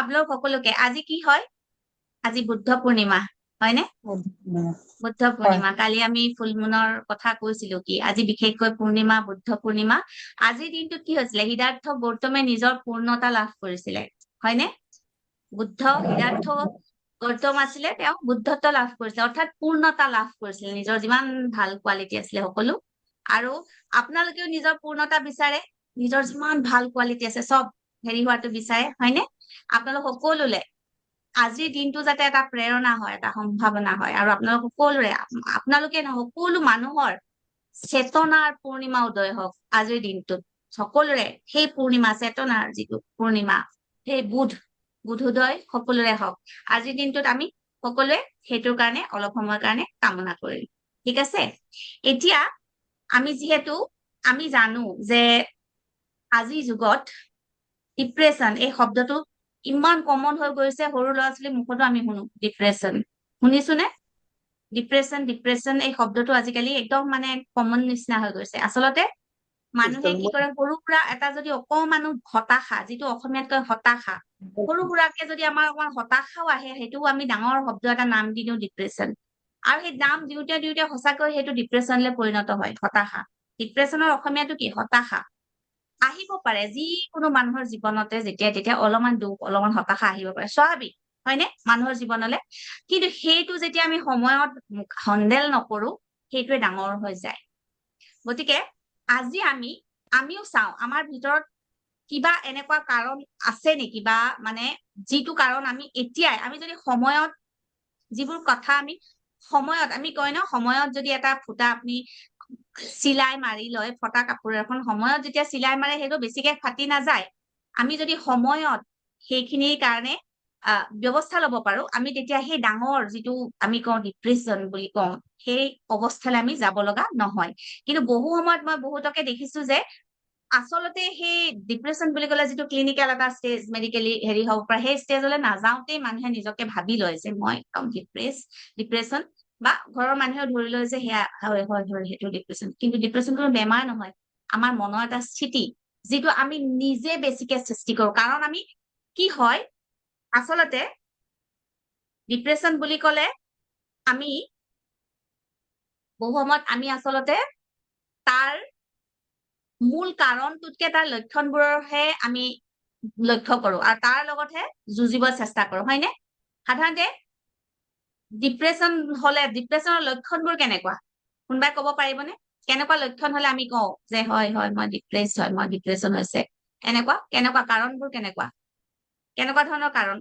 আপোনালোক সকলোকে আজি কি হয় আজি বুদ্ধ পূৰ্ণিমা হয়নে বুদ্ধ পূৰ্ণিমা কালি আমি ফুল মুনৰ কথা কৈছিলো কি আজি বিশেষকৈ পূৰ্ণিমা বুদ্ধ পূৰ্ণিমা আজিৰ দিনটোত কি হৈছিলে সিদ্ধাৰ্থ গৌতমে নিজৰ পূৰ্ণতা লাভ কৰিছিলে হয়নে বুদ্ধ সিদ্ধাৰ্থ গৌতম আছিলে তেওঁ বুদ্ধত্ব লাভ কৰিছিলে অৰ্থাৎ পূৰ্ণতা লাভ কৰিছিলে নিজৰ যিমান ভাল কোৱালিটি আছিলে সকলো আৰু আপোনালোকেও নিজৰ পূৰ্ণতা বিচাৰে নিজৰ যিমান ভাল কোৱালিটি আছে চব হেৰি হোৱাটো বিচাৰে হয়নে আপোনালোক সকলোলে আজিৰ দিনটো যাতে এটা প্ৰেৰণা হয় এটা সম্ভাৱনা হয় আৰু আপোনালোক সকলোৰে আপোনালোকে সকলো মানুহৰ চেতনাৰ পূৰ্ণিমা উদয় হওক আজিৰ দিনটোত সকলোৰে সেই পূৰ্ণিমা চেতনাৰ যিটো পূৰ্ণিমা সেই বুধোদয় সকলোৰে হওক আজিৰ দিনটোত আমি সকলোৱে সেইটোৰ কাৰণে অলপ সময়ৰ কাৰণে কামনা কৰিম ঠিক আছে এতিয়া আমি যিহেতু আমি জানো যে আজিৰ যুগত ডিপ্ৰেছন এই শব্দটো ইমান কমন হৈ গৈছে সৰু ল'ৰা ছোৱালীৰ মুখতো আমি শুনো ডিপ্ৰেছন শুনিছোনে ডিপ্ৰেছন এই শব্দটো আজিকালি একদম মানে কমন নিচিনা হৈ গৈছে আচলতে মানুহে কি কৰে সৰু সুৰা এটা যদি অকমানো হতাশা যিটো অসমীয়াত কয় হতাশা সৰু সুৰাকে যদি আমাৰ অকমান হতাশাও আহে সেইটোও আমি ডাঙৰ শব্দ এটা নাম দি দিওঁ ডিপ্ৰেছন আৰু সেই নাম দিওঁতে সঁচাকৈ সেইটো ডিপ্ৰেছনলৈ পৰিণত হয় হতাশা ডিপ্ৰেছনৰ অসমীয়াটো কি হতাশা আহিব পাৰে যিকোনো মানুহৰ জীৱনতে যেতিয়া তেতিয়া অলপমান দুখ অলপমান হতাশা আহিব পাৰে স্বাভাৱিক হয়নে মানুহৰ জীৱনলৈ কিন্তু সেইটো যেতিয়া আমি সময়ত হেণ্ডেল নকৰো সেইটোৱে ডাঙৰ হৈ যায় গতিকে আজি আমিও চাওঁ আমাৰ ভিতৰত কিবা এনেকুৱা কাৰণ আছে নেকি বা মানে যিটো কাৰণ আমি এতিয়াই আমি যদি সময়ত যিবোৰ কথা আমি সময়ত আমি কয় ন সময়ত যদি এটা ফুটা আপুনি চিলাই মাৰি লয় ফটা কাপোৰ এখন সময়ত যেতিয়া চিলাই মাৰে সেইটো বেছিকে ফাটি নাযায় আমি যদি সময়ত সেইখিনিৰ কাৰণে ব্যৱস্থা ল'ব পাৰো আমি তেতিয়া সেই ডাঙৰ যিটো আমি কওঁ ডিপ্ৰেছন বুলি কওঁ সেই অৱস্থালৈ আমি যাব লগা নহয় কিন্তু বহু সময়ত মই বহুতকে দেখিছো যে আচলতে সেই ডিপ্ৰেছন বুলি ক'লে যিটো ক্লিনিকেল এটা ষ্টেজ মেডিকেলি হেৰি হ'ব পাৰে সেই ষ্টেজলৈ নাযাওঁতেই মানুহে নিজকে ভাবি লয় যে মই একদম ডিপ্ৰেছন বা ঘৰৰ মানুহে ধৰি লয় যে সেয়া হয় সেইটো ডিপ্ৰেছন কিন্তু ডিপ্ৰেছন কোনো বেমাৰ নহয় আমাৰ মনৰ এটা স্থিতি যিটো আমি নিজে বেছিকে সৃষ্টি কৰো কাৰণ আমি কি হয় আচলতে ডিপ্ৰেছন বুলি ক'লে আমি বহু সময়ত আমি আচলতে তাৰ মূল কাৰণটোতকে তাৰ লক্ষণবোৰৰহে আমি লক্ষ্য কৰো আৰু তাৰ লগতহে যুঁজিব চেষ্টা কৰো হয়নে সাধাৰণতে ডিপ্ৰেছন হলে ডিপ্ৰেছনৰ লক্ষণবোৰ কেনেকুৱা কোনোবাই ক'ব পাৰিবনে কেনেকুৱা লক্ষণ হলে আমি কওঁ যে হয় মই ডিপ্ৰেছ হয় মই ডিপ্ৰেছন হৈছে কেনেকুৱা কাৰণবোৰ কেনেকুৱা ধৰণৰ কাৰণ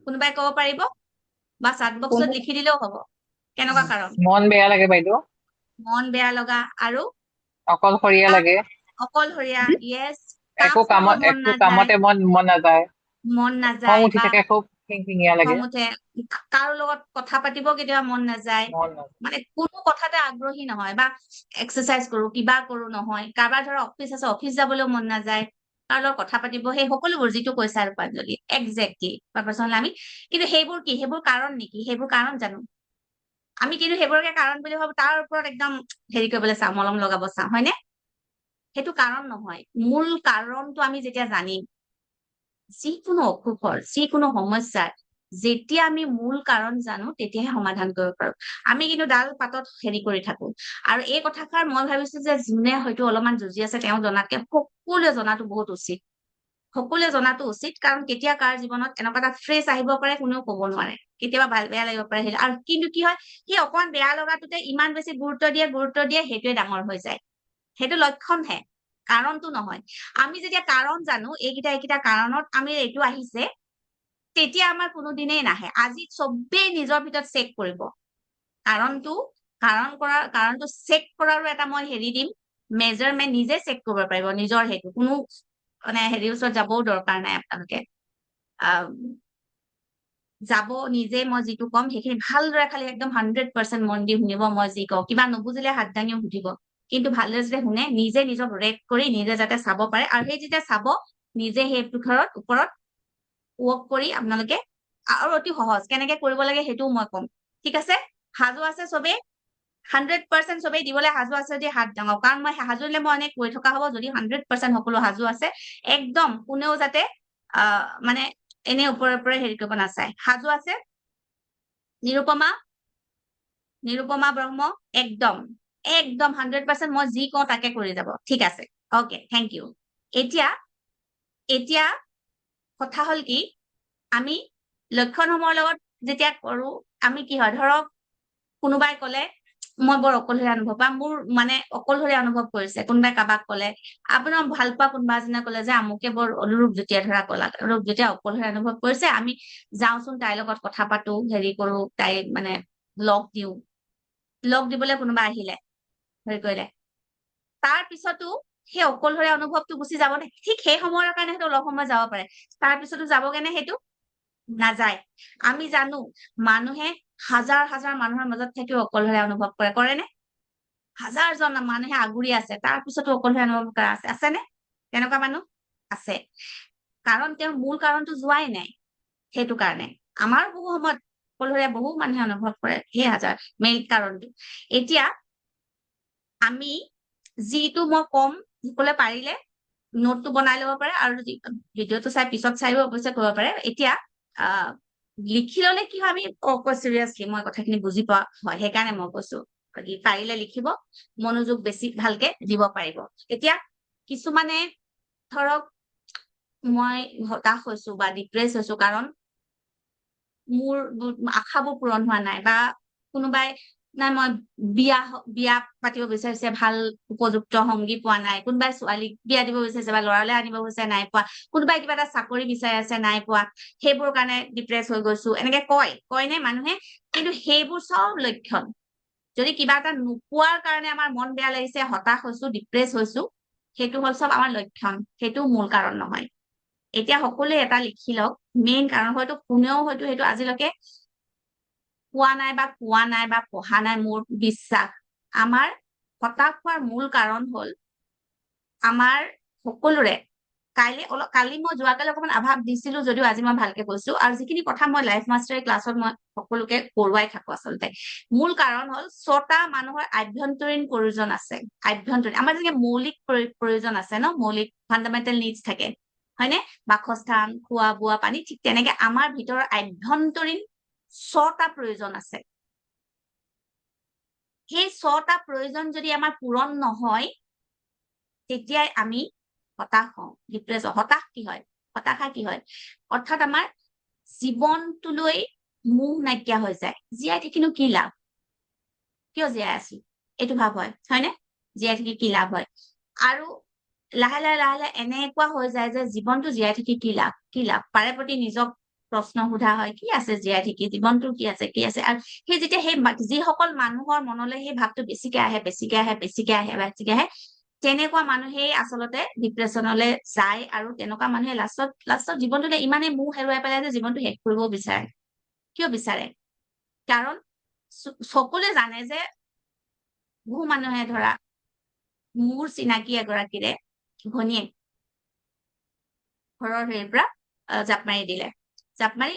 কোনোবাই ক'ব পাৰিব বা চাট বক্সত লিখি দিলেও হ'ব কেনেকুৱা কাৰণ মন বেয়া লাগে বাইদেউ মন বেয়া লগা আৰু অকলশৰীয়া লাগে অকলশৰীয়া ইয়েছ একো কামতে মন নাযায় খং উঠি বা থাকে খুব খিংখিঙীয়া লাগে খং উঠে কাৰো লগত কথা পাতিব কেতিয়াবা মন নাযায় মানে কোনো কথাতে আগ্ৰহী নহয় বা এক্সাৰচাইজ কৰো কিবা কৰো নহয় কাৰোবাৰ ধৰক অফিচ আছে অফিচ যাবলৈও মন নাযায় কাৰো লগত কথা পাতিব সেই সকলোবোৰ যিটো কৈছা ৰূপাঞ্জলি একজেক্টলি পাৰ্চনেলি আমি কিন্তু সেইবোৰ কাৰণ নেকি সেইবোৰ কাৰণ জানো আমি কিন্তু সেইবোৰকে কাৰণ বুলি ভাবো তাৰ ওপৰত একদম হেৰি কৰিবলৈ চাওঁ মলম লগাব চাওঁ হয়নে সেইটো কাৰণ নহয় মূল কাৰণটো আমি যেতিয়া জানিম যিকোনো অসুখৰ যিকোনো সমস্যাৰ যেতিয়া আমি মূল কাৰণ জানো তেতিয়াহে সমাধান কৰিব পাৰো আমি কিন্তু ডাল পাতত হেৰি কৰি থাকো আৰু এই কথাষাৰ মই ভাবিছো যে যোনে হয়তো অলপমান যুঁজি আছে তেওঁ জনাতকে সকলোৱে জনাটো বহুত উচিত সকলোৱে জনাটো উচিত কাৰণ কেতিয়া কাৰ জীৱনত এনেকুৱা এটা ফ্ৰেছ আহিব পাৰে কোনেও ক'ব নোৱাৰে কেতিয়াবা ভাল বেয়া লাগিব পাৰে আৰু কিন্তু কি হয় সেই অকমান বেয়া লগাটোতে ইমান বেছি গুৰুত্ব দিয়ে সেইটোৱে ডাঙৰ হৈ যায় সেইটো লক্ষণহে কাৰণটো নহয় আমি যেতিয়া কাৰণ জানো এইকেইটা কাৰণত আমি এইটো আহিছে তেতিয়া আমাৰ কোনোদিনেই নাহে আজি চবেই নিজৰ ভিতৰত চেক কৰিব কাৰণটো চেক কৰাৰো এটা মই হেৰি দিম মেজাৰমেণ্ট নিজে চেক কৰিব পাৰিব নিজৰ সেইটো কোনো মানে হেৰিৰ ওচৰত যাবও দৰকাৰ নাই আপোনালোকে যাব নিজে মই যিটো কম সেইখিনি ভালদৰে খালি একদম 100% মন দি শুনিব মই যি কওঁ কিবা নুবুজিলে হাত দাঙিও সুধিব কিন্তু ভালদৰে যেতিয়া শুনে নিজে নিজক ৰেক কৰি নিজে যাতে চাব পাৰে আৰু সেই যেতিয়া চাব নিজে সেই ওপৰত ৱৰ্ক কৰি আপোনালোকে আৰু অতি সহজ কেনেকে কৰিব লাগে সেইটোও মই কম ঠিক আছে সাজু আছে চবেই 100% চবেই দিবলৈ সাজু আছে যদি হাত দাঙক কাৰণ মই সাজু দিলে মই অনেক কৈ থকা হ'ব যদি 100% সকলো সাজু আছে একদম কোনেও যাতে মানে এনে ওপৰে হেৰি কৰিব নাচায় সাজু আছে নিৰুপমা ব্ৰহ্ম একদম 100% মই যি কওঁ তাকে কৰি যাব ঠিক আছে অকে থেংক ইউ এতিয়া কথা হল কি আমি লক্ষণসমূহৰ লগত যেতিয়া কৰো আমি কি হয় ধৰক কোনোবাই কলে মই বৰ অকলশৰীয়া অনুভৱ বা মোৰ মানে অকলশৰীয়া অনুভৱ কৰিছে কোনোবাই কাৰোবাক কলে আপোনাৰ ভাল পোৱা কোনোবা এজনে কলে যে আমুকে বৰ ৰূপজ্যোতিয়ে ধৰা কলা ৰূপজ্যোতিয়ে অকলশৰীয়া অনুভৱ কৰিছে আমি যাওঁচোন তাইৰ লগত কথা পাতো হেৰি কৰো তাই মানে লগ দিবলৈ কোনোবা আহিলে হেৰি কৰিলে তাৰ পিছতো সেই অকলশৰীয়া অনুভৱটো গুচি যাব নে ঠিক সেই সময়ৰ কাৰণে সেইটো অলপ সময় যাব পাৰে তাৰ পিছতো যাবগে নে সেইটো নাযায় আমি জানো মানুহে হাজাৰ মানুহৰ মাজত থাকিও অকলশৰীয়া অনুভৱ কৰে নে হাজাৰজন মানুহে আগুৰি আছে তাৰ পিছতো অকলশৰীয়া অনুভৱ কৰা আছে নে তেনেকুৱা মানুহ আছে কাৰণ তেওঁৰ মূল কাৰণটো যোৱাই নাই সেইটো কাৰণে আমাৰ বহু সময়ত অকলশৰীয়া বহু মানুহে অনুভৱ কৰে সেই হাজাৰ মেইন কাৰণটো এতিয়া আমি যিটো মই কম সকলে পাৰিলে নোটটো বনাই ল'ব পাৰে আৰু ভিডিঅ'টো চাই পিছত চাইও অৱশ্যে কৰিব পাৰে এতিয়া লিখি ললে কি হয় আমি চিৰিয়াছলি মই কথাখিনি বুজি পোৱা হয় সেইকাৰণে মই কৈছো পাৰিলে লিখিব মনোযোগ বেছি ভালকে দিব পাৰিব এতিয়া কিছুমানে ধৰক মই হতাশ হৈছো বা ডিপ্ৰেছ হৈছো কাৰণ মোৰ আশাবোৰ পূৰণ হোৱা নাই বা কোনোবাই নাই মই বিয়া পাতিব বিচাৰিছে ভাল উপযুক্ত সংগী পোৱা নাই কোনোবাই ছোৱালীক বিয়া দিব বিচাৰিছে বা ল'ৰালৈ আনিব বিচাৰিছে নাই পোৱা কোনোবাই কিবা এটা চাকৰি বিচাৰি আছে নাই পোৱা সেইবোৰ কাৰণে ডিপ্ৰেছ হৈ গৈছো এনেকে কয় নে মানুহে কিন্তু সেইবোৰ চব লক্ষণ যদি কিবা এটা নোপোৱাৰ কাৰণে আমাৰ মন বেয়া লাগিছে হতাশ হৈছো ডিপ্ৰেছ হৈছো সেইটো হ'ল চব আমাৰ লক্ষণ সেইটো মূল কাৰণ নহয় এতিয়া সকলোৱে এটা লিখি লওক মেইন কাৰণ হয়তো কোনেও হয়তো সেইটো আজিলৈকে পোৱা নাই বা কোৱা নাই বা পঢ়া নাই মোৰ বিশ্বাস আমাৰ হতাশ হোৱাৰ মূল কাৰণ হ'ল আমাৰ সকলোৰে কালি মই যোৱাকালি অকমান আভাস দিছিলো যদিও আজি মই ভালকে কৈছো আৰু যিখিনি কথা মই লাইফ মাষ্টাৰী ক্লাছত মই সকলোকে কৰোৱাই থাকো আচলতে মূল কাৰণ হ'ল 6টা মানুহৰ আভ্যন্তৰীণ প্ৰয়োজন আছে আভ্যন্তৰীণ আমাৰ যেনেকে মৌলিক প্ৰয়োজন আছে ন মৌলিক ফাণ্ডামেণ্টেল নিডছ থাকে হয়নে বাসস্থান খোৱা বোৱা পানী ঠিক তেনেকে আমাৰ ভিতৰৰ আভ্যন্তৰীণ 6টা প্ৰয়োজন আছে সেই 6টা প্ৰয়োজন যদি আমাৰ পূৰণ নহয় তেতিয়াই আমি হতাশ হওঁ ডিপ্ৰেছ হতাশ কি হয় হতাশা কি হয় অৰ্থাৎ আমাৰ জীৱনটোলৈ মোহ নাইকিয়া হৈ যায় জীয়াই থাকিনো কি লাভ কিয় জীয়াই আছো এইটো ভাৱ হয়নে জীয়াই থাকি কি লাভ হয় আৰু লাহে লাহে এনেকুৱা হৈ যায় যে জীৱনটো জীয়াই থাকি কি লাভ পাৰে প্ৰতি নিজক প্ৰশ্ন সোধা হয় কি আছে জীয়াই থাকি জীৱনটো কি আছে আৰু সেই যেতিয়া সেই যিসকল মানুহৰ মনলৈ সেই ভাৱটো বেছিকে আহে তেনেকুৱা মানুহেই আচলতে ডিপ্ৰেছনলৈ যায় আৰু তেনেকুৱা মানুহে লাষ্টত জীৱনটোতে ইমানেই মোহ হেৰুৱাই পেলাই যে জীৱনটো শেষ কৰিব বিচাৰে কিয় বিচাৰে কাৰণ সকলোৱে জানে যে বহু মানুহে ধৰা মোৰ চিনাকি এগৰাকীৰে ভনীয়েক ঘৰৰ হেৰিৰ পৰা জাপ মাৰি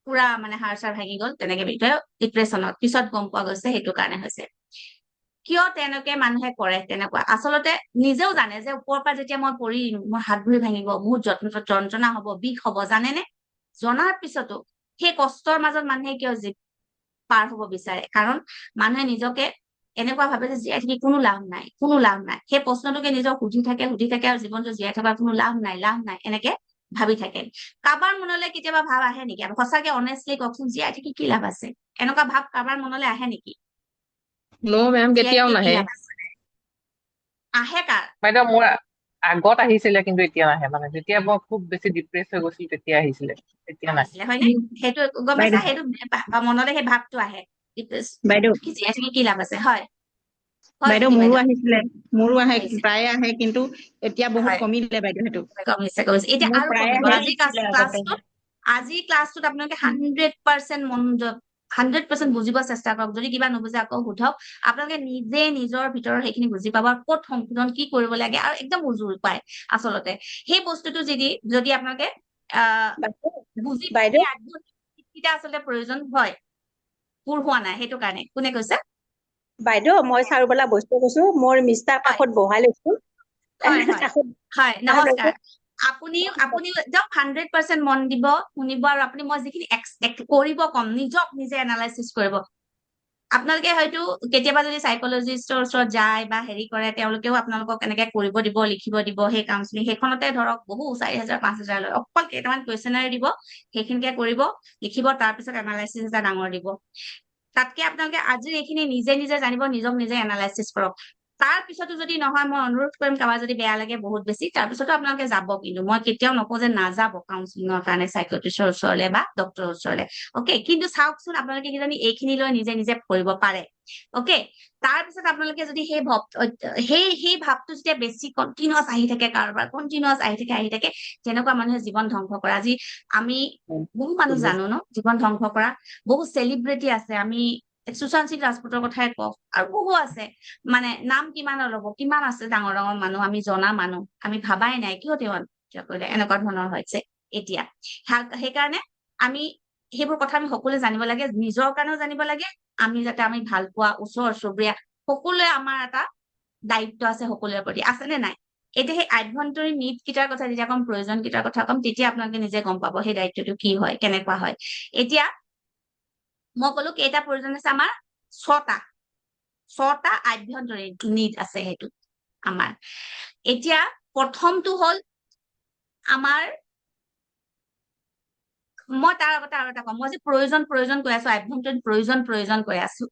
পুৰা মানে হাড় চাৰ ভাঙি গল তেনেকে ডিপ্ৰেছনত পিছত গম পোৱা গৈছে সেইটো কাৰণে হৈছে কিয় তেনেকে মানুহে কৰে তেনেকুৱা আচলতে নিজেও জানে যে ওপৰৰ পৰা যেতিয়া মই পৰিম মোৰ হাত ভৰি ভাঙিব বহুত যন্ত্ৰণা হব বিষ হব জানেনে জনাৰ পিছতো সেই কষ্টৰ মাজত মানুহে কিয় পাৰ হব বিচাৰে কাৰণ মানুহে নিজকে এনেকুৱা ভাবে যে জীয়াই থাকি কোনো লাভ নাই সেই প্ৰশ্নটোকে নিজক সুধি থাকে আৰু জীৱনটো জীয়াই থকাৰ কোনো লাভ নাই এনেকে ভাবি থাকে কাৰোবাৰ মনলৈ কেতিয়াবা ভাৱ আহে নেকি আৰু সঁচাকে অনেষ্টলি কওকচোন জীয়াই থাকি কি লাভ আছে এনেকুৱা ভাৱ কাৰোবাৰ মনলৈ আহে নেকি নো মেম কেতিয়াও নাহে আহে কাৰ বাইদেউ মোৰ আগত আহিছিলে কিন্তু এতিয়া নাহে মানে যেতিয়া মই খুব বেছি ডিপ্ৰেছ হৈ গৈছিল তেতিয়া আহিছিলে এতিয়া নাহে হয়নে সেইটো গম পাইছা সেইটো মনলৈ সেই ভাৱটো আহে বাইদেউ জীয়াই থাকি কি লাভ আছে হয় বাইদেউ মোৰো আহিছিলে প্ৰায়ে আহে কিন্তু এতিয়া বহুত কমিলে বাইদেউ সেইটো কমিছে এতিয়া আৰু কমিব আজি ক্লাছটোত আপোনালোকে 100% বুজিব চেষ্টা কৰক যদি কিবা নুবুজে আকৌ সোধক আপোনালোকে নিজে নিজৰ ভিতৰৰ সেইখিনি বুজি পাব আৰু ক'ত সংশোধন কি কৰিব লাগে আৰু একদম উজুৰ পায় আচলতে সেই বস্তুটো যদি আপোনালোকে বুজি বাইদেউ আচলতে প্ৰয়োজন হয় পূৰ হোৱা নাই সেইটো কাৰণে কোনে কৈছে বাইদেউ মই চাৰুবালা বস্তু কৈছো মোৰ মিষ্টাৰ কাষত বহাই লৈছো হয় নমস্কাৰ আপুনি একদম 100% মন দিব, শুনিব, আৰু আপুনি মই যিখিনি কৰিব কম, নিজক নিজে এনালাইচিছ কৰিব। আপোনালোকে হয়তো কেতিয়াবা যদি সাইকোলজিষ্টৰ ওচৰত যায় বা হেৰি কৰে, তেওঁলোকেও আপোনালোকক এনেকে কৰিব দিব, লিখিব দিব, সেই কাউন্সিলিং সেইখনতে ধৰক বহু 4,000 5,000 লয়। অকল কেইটামান কুৱেশ্যনাৰি দিব, সেইখিনিকে কৰিব, লিখিব, তাৰপিছত এনালাইচিছ এটা ডাঙৰ দিব। তাতকে আপোনালোকে আজি এইখিনি নিজে নিজে জানিব, নিজক নিজে এনালাইচিছ কৰক। তাৰ পিছতো যদি নহয়, মই অনুৰোধ কৰিম, কাৰোবাৰ যদি বেয়া লাগে বহুত বেছি, তাৰ পিছতো আপোনালোকে যাব। কিন্তু মই কেতিয়াও নকওঁ যে নাযাব কাউন্সিলিঙৰ কাৰণে সাইকিয়াট্ৰিষ্টৰ ওচৰলৈ বা ডক্টৰৰ ওচৰলৈ। অকে, কিন্তু চাওকচোন আপোনালোকে কিজানি এইখিনি লৈ নিজে নিজে কৰিব পাৰে। অকে, তাৰপিছত আপোনালোকে যদি সেই ভাৱটো যেতিয়া বেছি কণ্টিনিউৱাছ আহি থাকে, কাৰোবাৰ কণ্টিনিউৱাছ আহি থাকে, তেনেকুৱা মানুহে জীৱন ধ্বংস কৰে। আজি আমি বহু মানুহ জানো ন জীৱন ধ্বংস কৰা, বহু চেলিব্ৰিটি আছে। আমি সুশান্ত সিং ৰাজপুতৰ কথাই কওঁ, আৰু বহু আছে, মানে নাম কিমান ল'ব, কিমান আছে ডাঙৰ ডাঙৰ মানুহ, আমি জনা মানুহ, আমি ভাবাই নাই কিয় তেওঁ আত্মহত্যা কৰিলে, এনেকুৱা ধৰণৰ হৈছে এতিয়া। সেইকাৰণে আমি সেইবোৰ কথা আমি সকলোৱে জানিব লাগে, নিজৰ কাৰণেও জানিব লাগে, আমি যাতে আমি ভাল পোৱা ওচৰ চুবুৰীয়া সকলোৱে আমাৰ এটা দায়িত্ব আছে সকলোৰে প্ৰতি, আছে নে নাই? এতিয়া সেই আভ্যন্তৰীণ নিড কেইটাৰ কথা যেতিয়া কম, প্ৰয়োজন কেইটাৰ কথা কম, তেতিয়া আপোনালোকে নিজে গম পাব সেই দায়িত্বটো কি হয়, কেনেকুৱা হয়। এতিয়া মই কলো কেইটা প্ৰয়োজন আছে আমাৰ, 6টা আভ্যন্তৰীণ নিড আছে সেইটো আমাৰ। এতিয়া প্ৰথমটো হ'ল আমাৰ, মই তাৰ আগতে আৰু এটা কম, মই যে প্ৰয়োজন কৈ আছো, আভ্যন্তৰীণ প্ৰয়োজন কৈ আছো।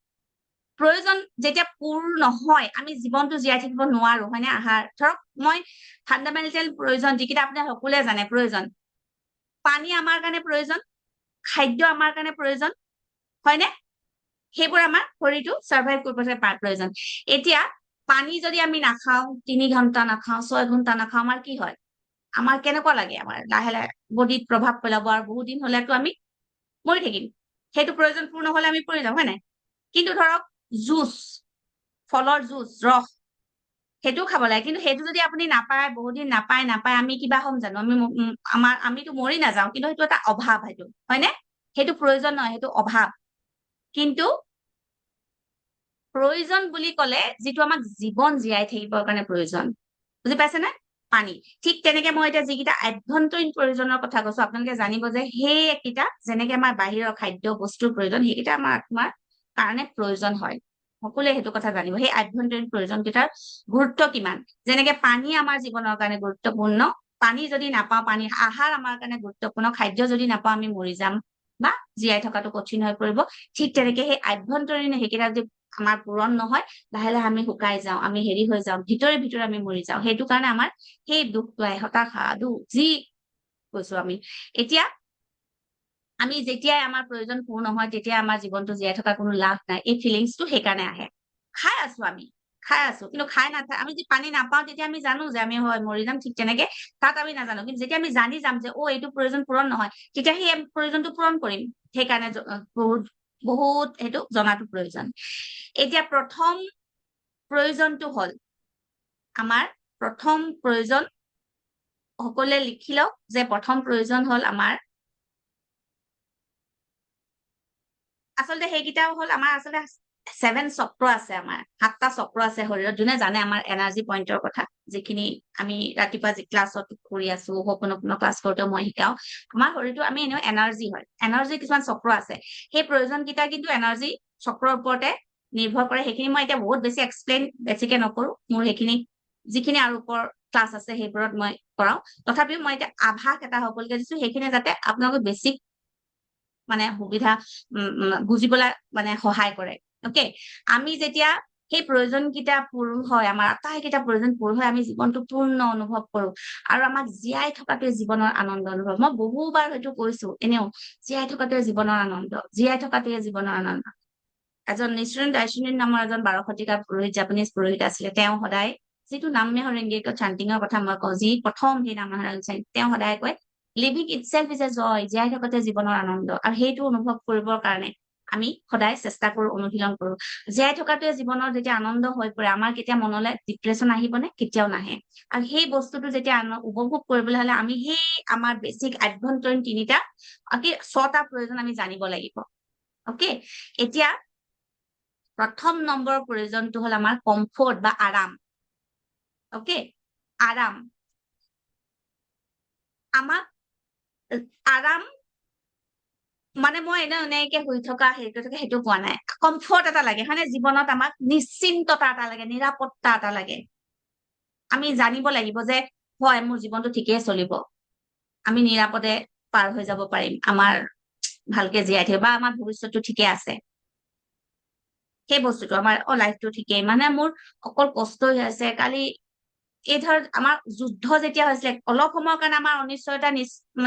প্ৰয়োজন যেতিয়া পূৰ নহয়, আমি জীৱনটো জীয়াই থাকিব নোৱাৰো, হয়নে? আহাৰ ধৰক, মই ফাণ্ডামেণ্টেল প্ৰয়োজন যিকেইটা আপুনি সকলোৱে জানে, প্ৰয়োজন, পানী আমাৰ কাৰণে প্ৰয়োজন, খাদ্য আমাৰ কাৰণে প্ৰয়োজন, হয়নে? সেইবোৰ আমাৰ শৰীৰটো সাৰ্ভাইভ কৰিবলৈ প্ৰয়োজন। এতিয়া পানী যদি আমি নাখাওঁ, 3 ঘণ্টা নাখাওঁ, 6 ঘণ্টা নাখাওঁ, আমাৰ কি হয়? আমাৰ কেনেকুৱা লাগে? আমাৰ লাহে লাহে বডিত প্ৰভাৱ পেলাব, আৰু বহুত দিন হলেতো আমি মৰি থাকিম। সেইটো প্ৰয়োজন পূৰ্ণ হলে আমি পৰি যাম, হয় নাই? কিন্তু ধৰক জুচ, ফলৰ জুচ, ৰস, সেইটোও খাব লাগে। কিন্তু সেইটো যদি আপুনি নাপায়, বহুত দিন নাপায়, আমি কিবা হ'ম জানো? আমিতো মৰি নাযাওঁ, কিন্তু সেইটো এটা অভাৱ, সেইটো হয়নে? সেইটো প্ৰয়োজন নহয়, সেইটো অভাৱ। কিন্তু প্ৰয়োজন বুলি ক'লে যিটো আমাক জীৱন জীয়াই থাকিবৰ কাৰণে প্ৰয়োজন, বুজি পাইছেনে? পানী। ঠিক তেনেকে মই এতিয়া যিকেইটা আভ্যন্তৰীণ প্ৰয়োজনৰ কথা কৈছো, আপোনালোকে জানিব যে সেইকেইটা, যেনেকে আমাৰ বাহিৰৰ খাদ্য বস্তুৰ প্ৰয়োজন, সেইকেইটা আমাৰ আত্মাৰ কাৰণে প্ৰয়োজন হয়। সকলোৱে সেইটো কথা জানিব, সেই আভ্যন্তৰীণ প্ৰয়োজন কেইটাৰ গুৰুত্ব কিমান। যেনেকে পানী আমাৰ জীৱনৰ কাৰণে গুৰুত্বপূৰ্ণ, পানী যদি নাপাওঁ, পানী আহাৰ আমাৰ কাৰণে গুৰুত্বপূৰ্ণ, খাদ্য যদি নাপাওঁ আমি মৰি যাম বা জীয়াই থকাটো কঠিন হৈ পৰিব। ঠিক তেনেকে সেই আভ্যন্তৰীণ সেইকেইটা যদি আমাৰ পূৰণ নহয়, লাহে লাহে আমি শুকাই যাওঁ, আমি হেৰি হৈ যাওঁ, ভিতৰে আমি মৰি যাওঁ। সেইটো কাৰণে আমাৰ সেই দুখটো আহে, হতাশা, দুখ, যি কৈছো আমি। এতিয়া আমি যেতিয়াই আমাৰ প্ৰয়োজন পূৰ্ণ নহয়, তেতিয়া আমাৰ জীৱনটো জীয়াই থকা কোনো লাভ নাই। এই ফিলিংছটো সেইকাৰণে আহে। খাই আছো, কিন্তু খাই নাথাকে, আমি যদি পানী নাপাওঁ, তেতিয়া আমি জানো যে আমি হয় মৰি যাম। ঠিক তেনেকে তাত আমি নাজানো, কিন্তু যেতিয়া আমি জানি যাম যে এইটো প্ৰয়োজন পূৰণ নহয়, তেতিয়া সেই প্ৰয়োজনটো পূৰণ কৰিম। সেইকাৰণে বহুত সেইটো জনাটো প্ৰয়োজন। এতিয়া প্ৰথম প্ৰয়োজনটো হ'ল আমাৰ, প্ৰথম প্ৰয়োজন সকলোৱে লিখি লওক যে প্ৰথম প্ৰয়োজন হ'ল আমাৰ, আচলতে সেইকেইটাও হ'ল আমাৰ, আচলতে 7 চক্ৰ আছে, আমাৰ 7টা চক্ৰ আছে শৰীৰত। যোনে জানে আমাৰ এনাৰ্জি পইণ্টৰ কথা, যিখিনি আমি ৰাতিপুৱা যি ক্লাছত কৰি আছো, সপোন ক্লাছ কৰোঁতেও মই শিকাও, আমাৰ শৰীৰটো আমি এনেও এনাৰ্জি হয়, এনাৰ্জি কিছুমান চক্ৰ আছে। সেই প্ৰয়োজন কেইটা কিন্তু এনাৰ্জি চক্ৰৰ ওপৰতে নিৰ্ভৰ কৰে। সেইখিনি মই এতিয়া বহুত বেছি এক্সপ্লেইন বেছিকে নকৰো, মোৰ সেইখিনি যিখিনি আৰু ওপৰ ক্লাছ আছে সেইবোৰত মই কৰাও। তথাপিও মই এতিয়া আভাস এটা সকলোকে দিছো, সেইখিনি যাতে আপোনালোকে বেছিক মানে সুবিধা বুজিবলৈ মানে সহায় কৰে। অকে, আমি যেতিয়া সেই প্ৰয়োজন কেইটা পূৰণ হয়, আমাৰ আটাইকেইটা প্ৰয়োজন পূৰণ হয়, আমি জীৱনটো পূৰ্ণ অনুভৱ কৰো, আৰু আমাক জীয়াই থকাটোৱে জীৱনৰ আনন্দ অনুভৱ। মই বহুবাৰ হয়তো কৈছো, এনেও জীয়াই থকাটোৱে জীৱনৰ আনন্দ, জীয়াই থকাটোৱে জীৱনৰ আনন্দ। এজন নিসৃণ দাইচুনিন নামৰ এজন 12 শতিকাৰ পুৰোহিত, জাপানীজ পুৰোহিত আছিলে। তেওঁ সদায়, যিটো নামে হৰেংগেক চান্টিঙৰ কথা মই কওঁ, যি প্ৰথম সেই নাম তেওঁ সদায় কয়, লিভিং ইটছেল্ফ ইজ এ জয়, জীয়াই থকাটোৱে জীৱনৰ আনন্দ। আৰু সেইটো অনুভৱ কৰিবৰ কাৰণে আমি সদায় চেষ্টা কৰো, অনুশীলন কৰো। জীয়াই থকাটোৱে জীৱনৰ যেতিয়া আনন্দ হৈ পৰে, আমাৰ কেতিয়া মনলৈ ডিপ্ৰেছন আহিবনে? কেতিয়াও নাহে। আৰু সেই বস্তুটো যেতিয়া উপভোগ কৰিবলৈ হলে আমি সেই আমাৰ বেছিক আভ্যন্তৰীণ 6টা প্ৰয়োজন আমি জানিব লাগিব। অকে, এতিয়া প্ৰথম নম্বৰ প্ৰয়োজনটো হ'ল আমাৰ কমফৰ্ট বা আৰাম। অকে, আৰাম। আমাক আৰাম মানে মই এনেকে শুই থকা সেইটো পোৱা নাই, কমফৰ্ট এটা লাগে হয়নে, জীৱনত আমাক নিশ্চিন্ততা এটা লাগে, নিৰাপত্তা এটা লাগে। আমি জানিব লাগিব যে হয় মোৰ জীৱনটো ঠিকেই চলিব, আমি নিৰাপদে পাৰ হৈ যাব পাৰিম, আমাৰ ভালকে জীয়াই থাকিব বা আমাৰ ভৱিষ্যতটো ঠিকে আছে, সেই বস্তুটো আমাৰ লাইফটো ঠিকেই, মানে মোৰ অকল কষ্ট হৈ আছে। কালি এই ধৰ আমাৰ যুদ্ধ যেতিয়া হৈছিলে অলপ সময়ৰ কাৰণে আমাৰ অনিশ্চয়তা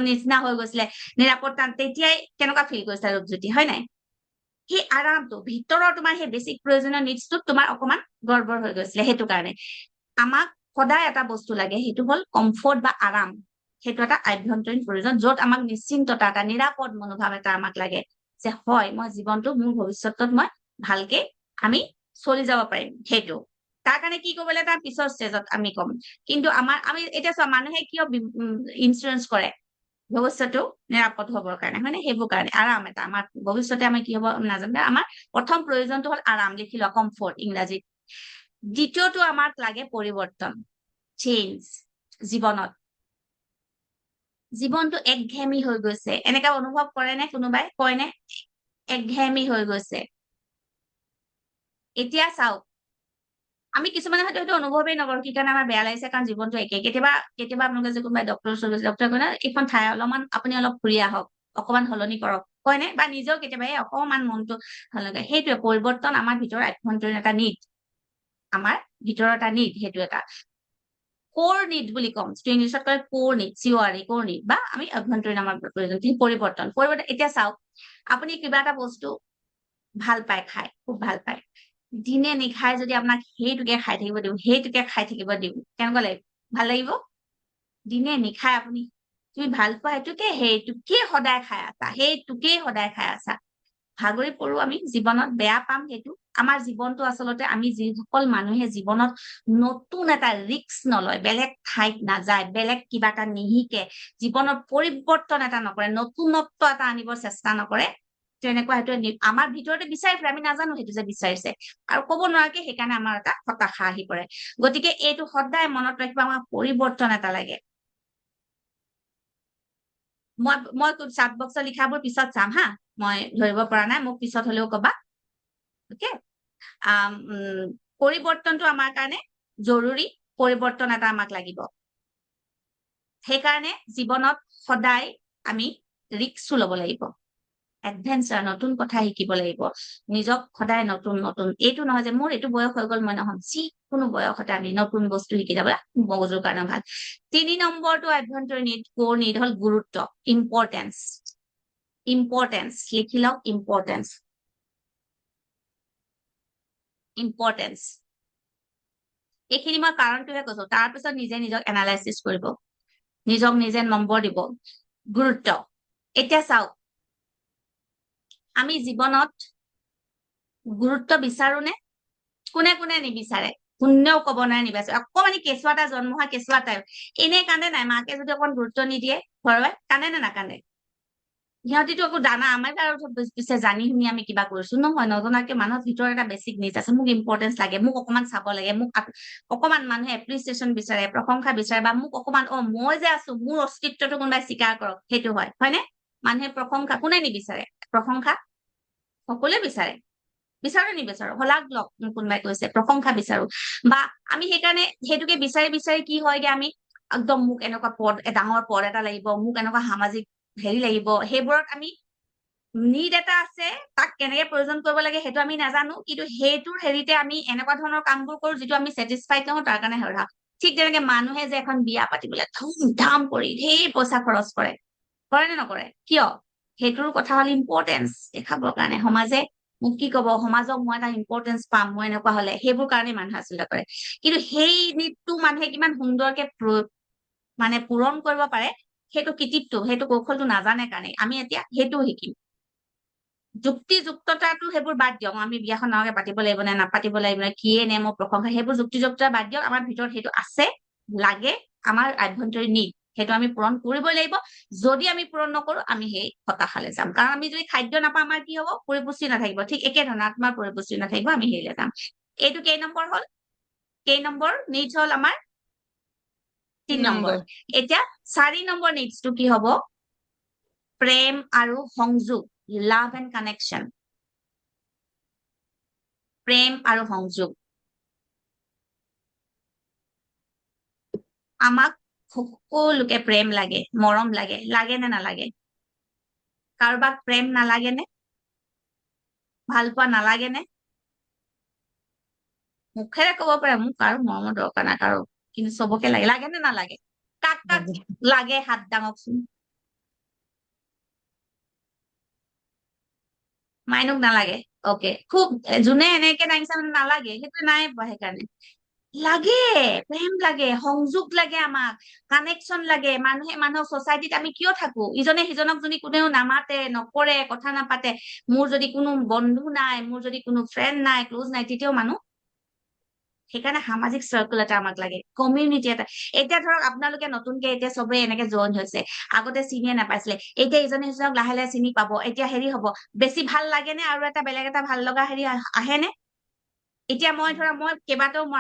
নিচিনা হৈ গৈছিলে, নিৰাপত্তা, তেতিয়াই কেনেকুৱা ফিল কৰিছিলে ৰূপজ্যোতি, হয় নাই? সেই আৰামটো ভিতৰৰ তোমাৰ সেই বেছিক প্ৰয়োজনীয় নিডছটোত তোমাৰ অকমান গড়বড় হৈ গৈছিলে। সেইটো কাৰণে আমাক সদায় এটা বস্তু লাগে, সেইটো হ'ল কমফৰ্ট বা আৰাম। সেইটো এটা আভ্যন্তৰীণ প্ৰয়োজন, য'ত আমাক নিশ্চিন্ততা এটা, নিৰাপদ মনোভাৱ এটা আমাক লাগে যে হয় মই জীৱনটো মোৰ ভৱিষ্যতত মই ভালকে আমি চলি যাব পাৰিম। সেইটো তাৰ কাৰণে কি কৰিব লাগে তাৰ পিছৰ ষ্টেজত আমি ক'ম। কিন্তু আমি এতিয়া চোৱা মানুহে কিয় ইঞ্চুৰেঞ্চ কৰে, ভৱিষ্যতটো নিৰাপদ হবৰ কাৰণে, হয় নে? সেইবোৰ কাৰণে আৰাম এটা, আমাৰ ভৱিষ্যতে আমি কি হব নাজানো, আমাৰ প্ৰথম প্ৰয়োজনটো হ'ল আৰাম, লিখি লোৱা কমফৰ্ট ইংৰাজীত। দ্বিতীয়টো আমাক লাগে পৰিৱৰ্তন, চেঞ্জ। জীৱনটো একঘেয়েমী হৈ গৈছে, এনেকা অনুভৱ কৰে নে কোনোবাই, কয় নে একঘেয়েমী হৈ গৈছে? এতিয়া চাওক, আমি কিছুমানে হয়তো সেইটো অনুভৱেই নকৰো, কি কাৰণে আমাৰ বেয়া লাগিছে, কাৰণ জীৱনটো একে। কেতিয়াবা আপোনালোকে যে কোনোবাই ডক্টৰ কয় না এইখন ঠাই অলপমান আপুনি অলপ ঘূৰি আহক, অকমান সলনি কৰক, কয় নে? বা নিজেও কেতিয়াবা অকমান মনটো ভাল লাগে। সেইটোৱে পৰিৱৰ্তন আমাৰ ভিতৰৰ আভ্যন্তৰীণ এটা নিড, আমাৰ ভিতৰৰ এটা নিড, সেইটো এটা কোৰ নিড বুলি কম, যিটো ইংলিছত কয় কোৰ নিড, CORE, কোৰ নিড, বা আমি আভ্যন্তৰীণ আমাৰ প্ৰয়োজন পৰিৱৰ্তন। এতিয়া চাওক, আপুনি কিবা এটা বস্তু ভাল পায়, খাই খুব ভাল পায়, দিনে নিশাই যদি আপোনাক সেইটোকে খাই থাকিব দিওঁ, কেনেকুৱা লাগিব? ভাল লাগিব? দিনে নিশাই আপুনি তুমি ভাল পোৱা সেইটোকে সদায় খাই আছা, ভাগৰি পৰো আমি, জীৱনত বেয়া পাম। সেইটো আমাৰ জীৱনটো আচলতে আমি যিসকল মানুহে জীৱনত নতুন এটা ৰিস্ক নলয়, বেলেগ ঠাইত নাযায়, বেলেগ কিবা এটা নিশিকে, জীৱনত পৰিৱৰ্তন এটা নকৰে, নতুনত্ব এটা আনিবৰ চেষ্টা নকৰে, তেনেকুৱা সেইটো আমাৰ ভিতৰতে বিচাৰি ফুৰে, আমি নাজানো সেইটো যে বিচাৰিছে, আৰু ক'ব নোৱাৰাকে, সেইকাৰণে আমাৰ এটা হতাশা আহি পৰে। গতিকে এইটো সদায় মনত ৰাখিব, আমাৰ পৰিৱৰ্তন এটা লাগে। মই চাট বক্সত লিখাবোৰ পিছত চাম হা, মই ধৰিব পৰা নাই, মোক পিছত হলেও কবা। অকে, পৰিৱৰ্তনটো আমাৰ কাৰণে জৰুৰী, পৰিৱৰ্তন এটা আমাক লাগিব। সেইকাৰণে জীৱনত সদায় আমি ৰিস্কো ল'ব লাগিব, এডভেঞ্চাৰ, নতুন কথা শিকিব লাগিব, নিজক সদায় নতুন, এইটো নহয় যে মোৰ এইটো বয়স হৈ গ'ল মই নহম, যিকোনো বয়সতে আমি নতুন বস্তু শিকি যাব, মগজুৰ কাৰণে ভাল। 3 নম্বৰটো আভ্যন্তৰীণ নিড, কোৰ নিড হ'ল গুৰুত্ব, ইম্পৰ্টেন্স, লিখি লওক ইম্পৰ্টেন্স। এইখিনি মই কাৰণটোহে কৈছো, তাৰপিছত নিজে নিজক এনালাইচিছ কৰিব, নিজক নিজে নম্বৰ দিব। গুৰুত্ব, এতিয়া চাওক, আমি জীৱনত গুৰুত্ব বিচাৰোনে? কোনে নিবিচাৰে? কোনেও কব নাই নিবিচাৰে। অকমানি কেঁচুৱা এটা জন্ম হোৱা কেঁচুৱা এটাই এনেই কান্দে নাই? মাকে যদি অকণ গুৰুত্ব নিদিয়ে ঘৰুৱাই, কান্দে নে নাকান্দে? সিহঁতিটো একো জানা, আমাৰ আৰু পিছে জানি শুনি আমি কিবা কৰিছো নহয়, নজনাকে মানুহৰ ভিতৰত এটা বেছিক নিড আছে, মোক ইম্পৰ্টেন্স লাগে, মোক অকমান চাব লাগে, মোক অকমান মানুহে এপ্ৰিচিয়েচন বিচাৰে, প্ৰশংসা বিচাৰে, বা মোক অকমান মই যে আছো, মোৰ অস্তিত্বটো কোনোবাই স্বীকাৰ কৰক, সেইটো হয়, হয়নে? মানুহে প্ৰশংসা কোনে নিবিচাৰে? প্ৰশংসা সকলোৱে বিচাৰে, বিচাৰো নিবিচাৰো, শলাগ লওক, কোনোবাই কৈছে প্ৰশংসা বিচাৰো, বা আমি সেইকাৰণে সেইটোকে বিচাৰি কি হয়গে, আমি একদম মোক এনেকুৱা ডাঙৰ পদ এটা লাগিব, মোক এনেকুৱা সামাজিক হেৰি লাগিব, সেইবোৰত আমি নিড এটা আছে, তাক কেনেকে প্ৰয়োজন কৰিব লাগে সেইটো আমি নাজানো, কিন্তু সেইটোৰ হেৰিতে আমি এনেকুৱা ধৰণৰ কামবোৰ কৰো যিটো আমি ছেটিছফাইড নহওঁ, তাৰ কাৰণে হৰা। ঠিক তেনেকে মানুহে যে এখন বিয়া পাতিবলৈ ধুমধাম কৰি ধেৰ পইচা খৰচ কৰে নে নকৰে? কিয়? সেইটোৰ কথা হ'ল ইম্পৰ্টেন্স দেখাবৰ কাৰণে, সমাজে মোক কি কব, সমাজক মই এটা ইম্পৰ্টেন্স পাম, মই এনেকুৱা হলে, সেইবোৰ কাৰণে মানুহে আচলতে কৰে। কিন্তু সেই নিডটো মানুহে কিমান সুন্দৰকে মানে পূৰণ কৰিব পাৰে, সেইটো কৃতিত্ব, সেইটো কৌশলটো নাজানে কাৰণে আমি এতিয়া সেইটোও শিকিম। যুক্তিযুক্ততাটো সেইবোৰ বাদ দিয়ক, আমি বিয়াখন ডাঙৰকে পাতিব লাগিব নে নাপাতিব লাগিব নে, কিয়ে নে মোৰ প্ৰশংসা, সেইবোৰ যুক্তিযুক্ততা বাদ দিয়ক, আমাৰ ভিতৰত সেইটো আছে, লাগে, আমাৰ আভ্যন্তৰীণ নিড, সেইটো আমি পূৰণ কৰিবই লাগিব। যদি আমি পূৰণ নকৰো, আমি সেই হতাশালৈ যাম, কাৰণ আমি যদি খাদ্য নাপাওঁ, আমাৰ কি হব? পৰিপুষ্টি নাথাকিব। ঠিক একে ধৰণে আত্মাৰ পৰিপুষ্টি নাথাকিব, আমি হেৰিলৈ যাম। এইটো কেই নম্বৰ হ'ল? কেই নম্বৰ নিড হ'ল আমাৰ 3 নম্বৰ এতিয়া 4 নম্বৰ নিডছটো কি হ'ব প্ৰেম আৰু সংযোগ লাভ এণ্ড কানেকশ্যন প্ৰেম আৰু সংযোগ আমাক সকলোকে প্ৰেম লাগে মৰম লাগে লাগে নে নালাগে কাৰোবাক প্ৰেম নালাগে নে ভাল পোৱা নালাগে নে মুখেৰে ক'ব পাৰে মোক কাৰো মৰমৰ দৰকাৰ নাই কাৰো কিন্তু চবকে লাগে লাগে নে নালাগে কাক কাক লাগে হাত দাঙকচোন মাইনুক নালাগে অকে খুব যোনে এনেকে দাঙিছে মানে নালাগে সেইটো নাই সেইকাৰণে লাগে প্ৰেম লাগে সংযোগ লাগে আমাক কানেকশ্যন লাগে মানুহে মানুহক চচাইটিত আমি কিয় থাকো ইজনে সিজনক যদি কোনেও নামাতে নকৰে কথা নাপাতে মোৰ যদি কোনো বন্ধু নাই মোৰ যদি কোনো ফ্ৰেণ্ড নাই ক্লোজ নাই তেতিয়াও মানুহ সেইকাৰণে সামাজিক চাৰ্কেল এটা আমাক লাগে কমিউনিটি এটা এতিয়া ধৰক আপোনালোকে নতুনকে এতিয়া চবে এনেকে জইন হৈছে আগতে চিনিয়ে নাপাইছিলে এতিয়া ইজনে সিজনক লাহে লাহে চিনি পাব এতিয়া হেৰি হ'ব বেছি ভাল লাগে নে আৰু এটা বেলেগ এটা ভাল লগা হেৰি আহে নে এতিয়া মই ধৰা মই কেইবাটাও মই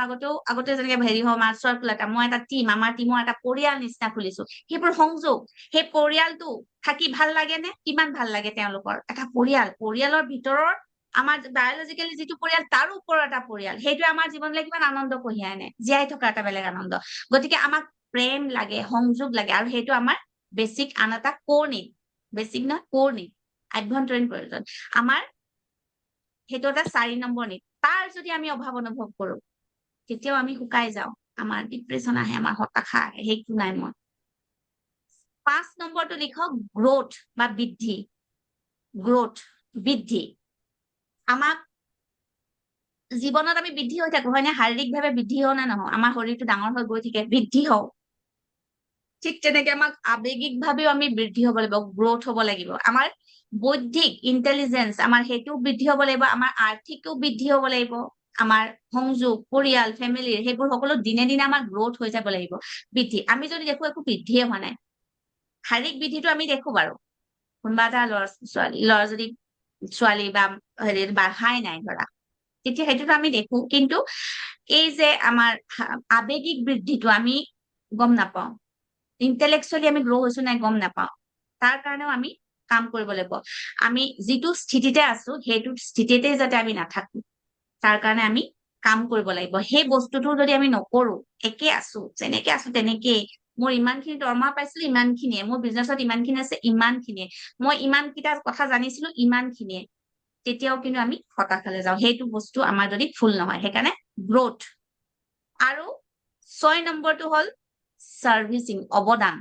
আগতে যেনেকে হেৰি হয় আমাৰ চাৰ্কেল এটা মই এটা টিম আমাৰ টিমৰ এটা পৰিয়াল নিচিনা খুলিছো সেইবোৰ সংযোগ সেই পৰিয়ালটো থাকি ভাল লাগে নে কিমান ভাল লাগে তেওঁলোকৰ এটা পৰিয়ালৰ ভিতৰৰ আমাৰ বায়লজিকেলি যিটো পৰিয়াল তাৰ ওপৰৰ এটা পৰিয়াল সেইটোৱে আমাৰ জীৱনলৈ কিমান আনন্দ কঢ়িয়াই আনে জীয়াই থকা এটা বেলেগ আনন্দ গতিকে আমাক প্ৰেম লাগে সংযোগ লাগে আৰু সেইটো আমাৰ বেছিক আন এটা কোৰ নিড বেছিক নহয় কোৰ নিড আভ্যন্তৰীণ প্ৰয়োজন আমাৰ সেইটো এটা 4 নম্বৰ নিড তাৰ যদি আমি অভাৱ অনুভৱ কৰো তেতিয়াও আমি শুকাই যাওঁ আমাৰ ডিপ্ৰেশ্যন আহে আমাৰ হতাশা আহে সেইটো নাই মই 5 নম্বৰটো লিখক গ্ৰোথ বা বৃদ্ধি বৃদ্ধি আমাক জীৱনত আমি বৃদ্ধি হৈ থাকো হয়নে শাৰীৰিকভাৱে বৃদ্ধি হওঁ নে নহয় আমাৰ শৰীৰটো ডাঙৰ হৈ গৈ থাকে বৃদ্ধি হওঁ ঠিক তেনেকে আমাক আৱেগিকভাৱেও আমি বৃদ্ধি হ'ব লাগিব গ্ৰোথ হ'ব লাগিব আমাৰ বৌদ্ধিক ইণ্টেলিজেন্স আমাৰ সেইটোও বৃদ্ধি হ'ব লাগিব আমাৰ আৰ্থিকও বৃদ্ধি হ'ব লাগিব আমাৰ সংযোগ পৰিয়াল ফেমিলিৰ সেইবোৰ সকলো দিনে দিনে আমাৰ গ্ৰোথ হৈ যাব লাগিব বৃদ্ধি আমি যদি দেখো একো বৃদ্ধিয়ে হোৱা নাই শাৰীৰিক বৃদ্ধিটো আমি দেখো বাৰু কোনোবা এটা ল'ৰা যদি ছোৱালী বা হেৰি বাঢ়াই নাই ধৰা তেতিয়া সেইটোতো আমি দেখো কিন্তু এই যে আমাৰ আৱেগিক বৃদ্ধিটো আমি গম নাপাওঁ ইণ্টেলেকচুৱেলি আমি গ্ৰ' হৈছো নাই গম নাপাওঁ তাৰ কাৰণেও আমি কাম কৰিব লাগিব আমি যিটো স্থিতিতে আছো সেইটো স্থিতিতে যাতে আমি নাথাকো তাৰ কাৰণে আমি কাম কৰিব লাগিব সেই বস্তুটো যদি আমি নকৰো একে আছো যেনেকে আছো তেনেকেই মোৰ ইমানখিনি দৰমহা পাইছিলো ইমানখিনিয়ে মোৰ বিজনেছত ইমানখিনি আছে ইমানখিনিয়ে মই ইমানকেইটা কথা জানিছিলো ইমানখিনিয়ে তেতিয়াও কিন্তু আমি হতাশালৈ যাওঁ সেইটো বস্তু আমাৰ যদি ফুল নহয় সেইকাৰণে গ্ৰোথ আৰু 6 নম্বৰটো হ'ল চাৰ্ভিচিং অৱদান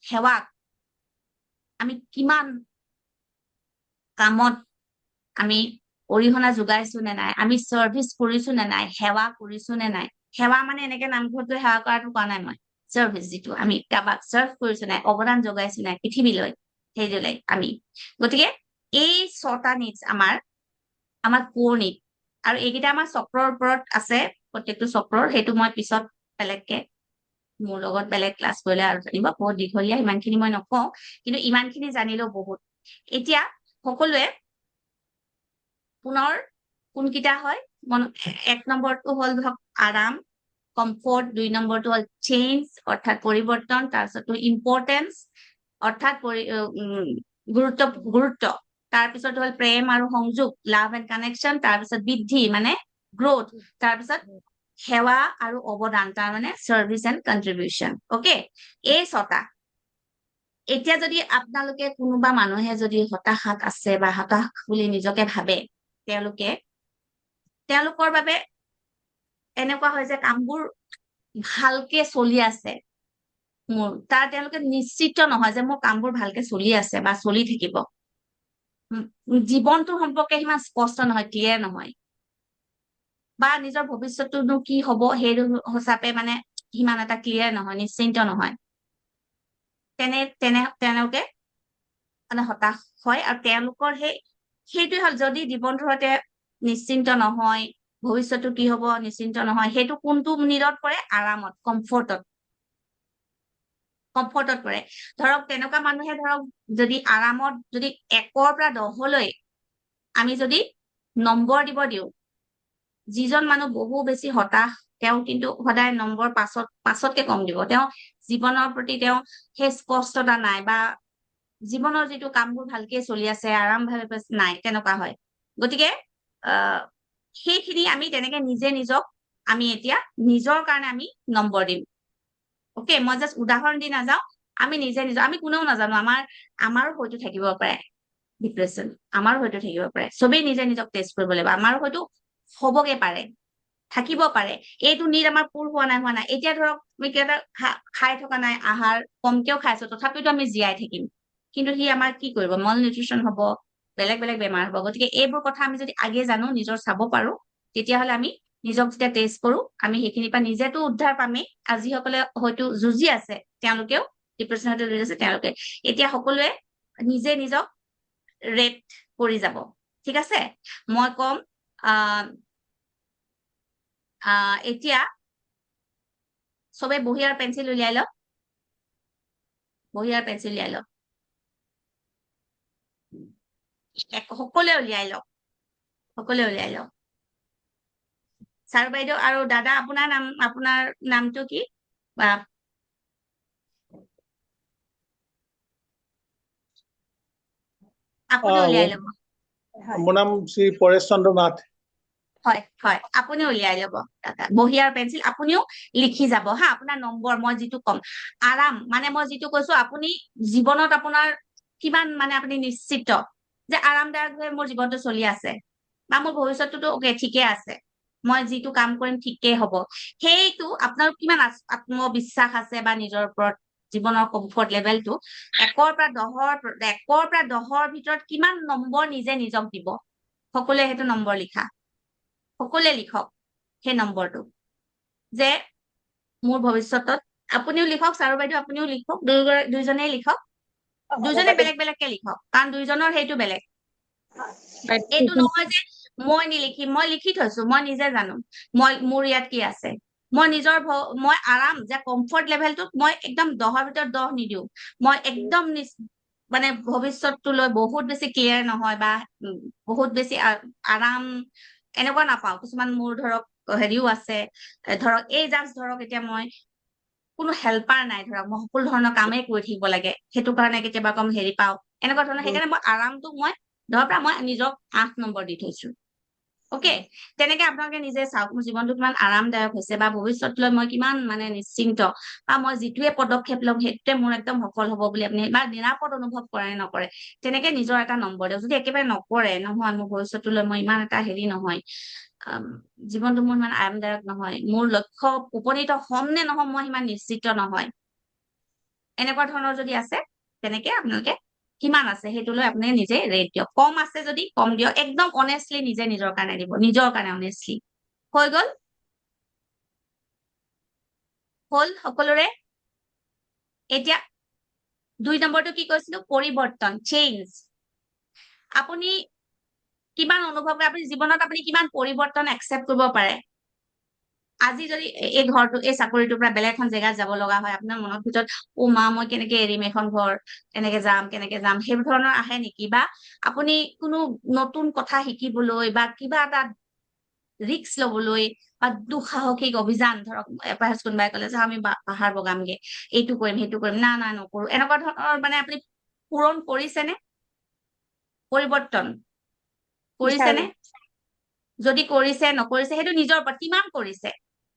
সেৱাক আমি কিমান কামত আমি অৰিহণা যোগাইছো নে নাই আমি চাৰ্ভিচ কৰিছো নে নাই সেৱা কৰিছো নে নাই সেৱা মানে এনেকে নামঘৰত গৈ সেৱা কৰাটো কোৱা নাই মই চাৰ্ভিচ যিটো আমি কাৰোবাক চাৰ্ভ কৰিছো নাই অৱদান যোগাইছো নাই পৃথিৱীলৈ সেইটোলৈ আমি গতিকে এই 6টা নিডছ আমাৰ কোৰ নিড আৰু এইকেইটা আমাৰ চক্ৰৰ ওপৰত আছে প্ৰত্যেকটো চক্ৰৰ সেইটো মই পিছত বেলেগকে মোৰ লগত বেলেগ ক্লাছ কৰিলে আৰু জানিব বহুত দীঘলীয়া ইমানখিনি মই নকওঁ কিন্তু ইমানখিনি জানিলেও বহুত এতিয়া সকলোৱে পুনৰ কোনকেইটা হয় 1 নম্বৰটো হ'ল ধৰক আৰাম কমফৰ্ট 2 নম্বৰটো হ'ল চেঞ্জ অৰ্থাৎ পৰিৱৰ্তন তাৰপিছতো ইম্পৰ্টেঞ্চ অৰ্থাৎ গুৰুত্ব তাৰপিছত হ'ল প্ৰেম আৰু সংযোগ লাভ এণ্ড কানেকশ্যন তাৰপিছত বৃদ্ধি মানে গ্ৰোথ তাৰপিছত সেৱা আৰু অৱদান তাৰমানে চাৰ্ভিচ এণ্ড কন্ট্ৰিবিউচন অকে এই 6টা এতিয়া যদি আপোনালোকে কোনোবা মানুহে যদি হতাশাত আছে বা হতাশ বুলি নিজকে ভাবে তেওঁলোকৰ বাবে এনেকুৱা হয় যে কামবোৰ ভালকে চলি আছে মোৰ তেওঁলোকে নিশ্চিত নহয় যে মোৰ কামবোৰ ভালকে চলি আছে বা চলি থাকিব জীৱনটোৰ সম্পৰ্কে সিমান স্পষ্ট নহয় ক্লিয়াৰ নহয় বা নিজৰ ভৱিষ্যতটোনো কি হ'ব সেইটো হিচাপে মানে সিমান এটা ক্লিয়াৰ নহয় নিশ্চিন্ত নহয় তেওঁলোকে মানে হতাশ হয় আৰু তেওঁলোকৰ সেইটোৱে হ'ল যদি জীৱনটোৰ সৈতে নিশ্চিন্ত নহয় ভৱিষ্যতটো কি হ'ব নিশ্চিন্ত নহয় সেইটো কোনটো নিডত পৰে আৰামত কমফৰ্টত পৰে ধৰক তেনেকুৱা মানুহে ধৰক যদি আৰামত যদি 1ৰ পৰা 10লৈ আমি যদি নম্বৰ দিব দিওঁ যিজন মানুহ বহু বেছি হতাশ তেওঁ কিন্তু সদায় নম্বৰ পাছতকে কম দিব। তেওঁ জীৱনৰ প্ৰতি তেওঁ সেই স্পষ্টতা নাই বা জীৱনৰ যিটো কামবোৰ ভালকে চলি আছে আৰামভাৱে নাই তেনেকুৱা হয়। গতিকে সেইখিনি আমি তেনেকে নিজক আমি এতিয়া নিজৰ কাৰণে আমি নম্বৰ দিম। অকে, মই জাষ্ট উদাহৰণ দি নাযাওঁ, আমি আমি কোনেও নাজানো আমাৰো হয়তো থাকিব পাৰে ডিপ্ৰেশ্যন, আমাৰো হয়তো থাকিব পাৰে। চবেই নিজক টেষ্ট কৰিব লাগিব। আমাৰো হয়তো হ'বগে পাৰে, থাকিব পাৰে। এইটো নিড আমাৰ পূৰ হোৱা নাই। এতিয়া ধৰক আমি কিবা এটা খাই থকা নাই, আহাৰ কমকেও খাইছো, তথাপিতো আমি জীয়াই থাকিম। কিন্তু সি আমাৰ কি কৰিব, মল নিউট্ৰিচন হ'ব, বেলেগ বেমাৰ হ'ব। গতিকে এইবোৰ কথা আমি যদি আগে জানো, নিজৰ চাব পাৰো, তেতিয়াহ'লে আমি নিজক যেতিয়া টেষ্ট কৰো, আমি সেইখিনিৰ পৰা নিজেতো উদ্ধাৰ পামেই। আৰু যিসকলে হয়তো যুঁজি আছে, তেওঁলোকেও ডিপ্ৰেশ্যনৰ সৈতে যুঁজি আছে, তেওঁলোকে এতিয়া সকলোৱে নিজক ৰেট কৰি যাব। ঠিক আছে, মই কম এতিয়া চবে বহী আৰু পেঞ্চিল উলিয়াই লওক। বহী আৰু পেঞ্চিল উলিয়াই লওক, সকলোৱে উলিয়াই লওক, সকলোৱে উলিয়াই লওক। ছাৰ বাইদেউ আৰু দাদা, আপোনাৰ নামটো কি? বা আপুনি উলিয়াই ল'ব। মোৰ নাম শ্ৰী পৰেশ চন্দ্ৰ নাথ। হয়, আপুনি উলিয়াই ল'ব বহী আৰু পেঞ্চিল। আপুনিও লিখি যাব হা, আপোনাৰ নম্বৰ মই যিটো কম। আৰাম মানে মই যিটো কৈছো, আপুনি জীৱনত আপোনাৰ কিমান মানে আপুনি নিশ্চিত যে আৰামদায়কভাৱে মোৰ জীৱনটো চলি আছে, বা মোৰ ভৱিষ্যতটোতো অকে ঠিকে আছে, মই যিটো কাম কৰিম ঠিকেই হ'ব, সেইটো আপোনাৰ কিমান আত্মবিশ্বাস আছে বা নিজৰ ওপৰত জীৱনৰ কমফৰ্ট লেভেলটো 1ৰ পৰা 10ৰ ভিতৰত কিমান নম্বৰ নিজক দিব। সকলোৱে সেইটো নম্বৰ লিখা, সকলোৱে লিখক সেই নম্বৰটো, যে মোৰ ভৱিষ্যতত। আপুনিও লিখক, ছাৰ বাইদেউ আপুনিও লিখক, দুইজনেই লিখক, দুইজনে বেলেগকে লিখক, কাৰণ দুইজনৰ সেইটো বেলেগ। এইটো নহয় যে মই নিলিখিম, মই লিখি থৈছো, মই নিজে জানো মোৰ ইয়াত কি আছে। মই আৰাম যে কমফৰ্ট লেভেলটোত মই একদম 10ৰ ভিতৰত 10 নিদিও। মই একদম মানে ভৱিষ্যতটো লৈ বহুত বেছি ক্লিয়াৰ নহয় বা বহুত বেছি আৰাম এনেকুৱা নাপাওঁ। কিছুমান মোৰ ধৰক হেৰিও আছে, ধৰক ধৰক এতিয়া মই কোনো হেল্পাৰ নাই, ধৰক মই সকলো ধৰণৰ কামেই কৰি থাকিব লাগে, সেইটো কাৰণে কেতিয়াবা কম হেৰি পাওঁ, এনেকুৱা ধৰণৰ। সেইকাৰণে মই আৰামটো মই 10ৰ পৰা মই নিজক 8 নম্বৰ দি থৈছো। অকে, তেনেকে আপোনালোকে নিজে চাওক মোৰ জীৱনটো কিমান আৰামদায়ক হৈছে, বা ভৱিষ্যতলৈ মই কিমান মানে নিশ্চিন্ত, বা মই যিটোৱে পদক্ষেপ ল'ম সেইটোৱে মোৰ একদম সফল হ'ব বুলি আপুনি, বা নিৰাপদ অনুভৱ কৰে নে নকৰে, তেনেকে নিজৰ এটা নম্বৰ দিয়ক। যদি একেবাৰে নকৰে, নহয় মোৰ ভৱিষ্যতলৈ মই ইমান এটা হেৰি নহয়, জীৱনটো মোৰ ইমান আৰামদায়ক নহয়, মোৰ লক্ষ্য উপনীত হ'ম নে নহ'ম মই সিমান নিশ্চিত নহয়, এনেকুৱা ধৰণৰ যদি আছে, তেনেকে আপোনালোকে কিমান আছে সেইটো লৈ আপুনি নিজে ৰেট দিয়ক। কম আছে যদি কম দিয়ক, একদম অনেষ্টলি নিজৰ কাৰণে দিব, নিজৰ কাৰণে অনেষ্টলি। হৈ গ'ল? হ'ল সকলোৰে? এতিয়া 2 নম্বৰটো কি কৈছিলো, পৰিৱৰ্তন, চেঞ্জ। আপুনি কিমান অনুভৱ কৰে, আপুনি জীৱনত আপুনি কিমান পৰিৱৰ্তন একচেপ্ট কৰিব পাৰে। আজি যদি এই ঘৰটো, এই চাকৰিটোৰ পৰা বেলেগ এখন জেগাত যাব লগা হয়, আপোনাৰ মনৰ ভিতৰত মই কেনেকে এৰিম এখন ঘৰ, কেনেকে যাম, সেইবোৰ ধৰণৰ আহে নেকি? বা আপুনি কোনো নতুন কথা শিকিবলৈ বা কিবা এটা ৰিস্ক লবলৈ বা দুঃসাহসিক অভিযান, ধৰক কোনোবাই ক'লে যে আমি পাহাৰ বগামগে, এইটো কৰিম সেইটো কৰিম, না নকৰো, এনেকুৱা ধৰণৰ মানে আপুনি পূৰণ কৰিছেনে? পৰিৱৰ্তন কৰিছেনে? যদি কৰিছে নকৰিছে সেইটো নিজৰ ওপৰত, কিমান কৰিছে।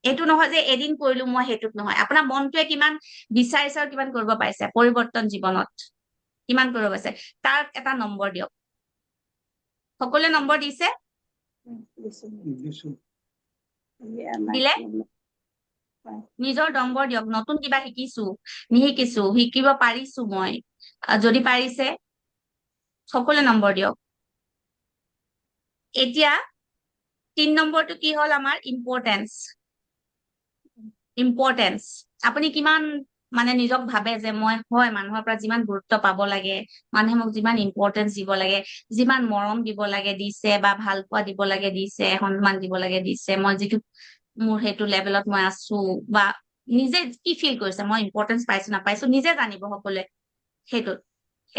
এইটো নহয় যে এদিন কৰিলো মই, সেইটোত নহয়। আপোনাৰ মনটোৱে কিমান বিচাৰিছে আৰু কিমান কৰিব পাৰিছে পৰিৱৰ্তন জীৱনত, কিমান কৰিব পাৰিছে, তাৰ এটা নম্বৰ দিয়ক। সকলোৱে নম্বৰ দিছে? দিলে? নিজৰ নম্বৰ দিয়ক। নতুন কিবা শিকিছো, নিশিকিছো, শিকিব পাৰিছো মই, যদি পাৰিছে সকলোৱে নম্বৰ দিয়ক। এতিয়া 3 নম্বৰটো কি হ'ল আমাৰ, ইম্পৰ্টেন্স। আপুনি কিমান মানে নিজক ভাবে যে মই হয় মানুহৰ পৰা যিমান গুৰুত্ব পাব লাগে, মানুহে মোক যিমান ইম্পৰ্টেন্স দিব লাগে, যিমান মৰম দিব লাগে দিছে, বা ভাল পোৱা দিব লাগে দিছে, সন্মান দিব লাগে দিছে, মই যিটো মোৰ সেইটো লেভেলত মই আছো, বা নিজে কি ফিল কৰিছে, মই ইম্পৰ্টেন্স পাইছো নাপাইছো নিজে জানিব সকলোৱে। সেইটোত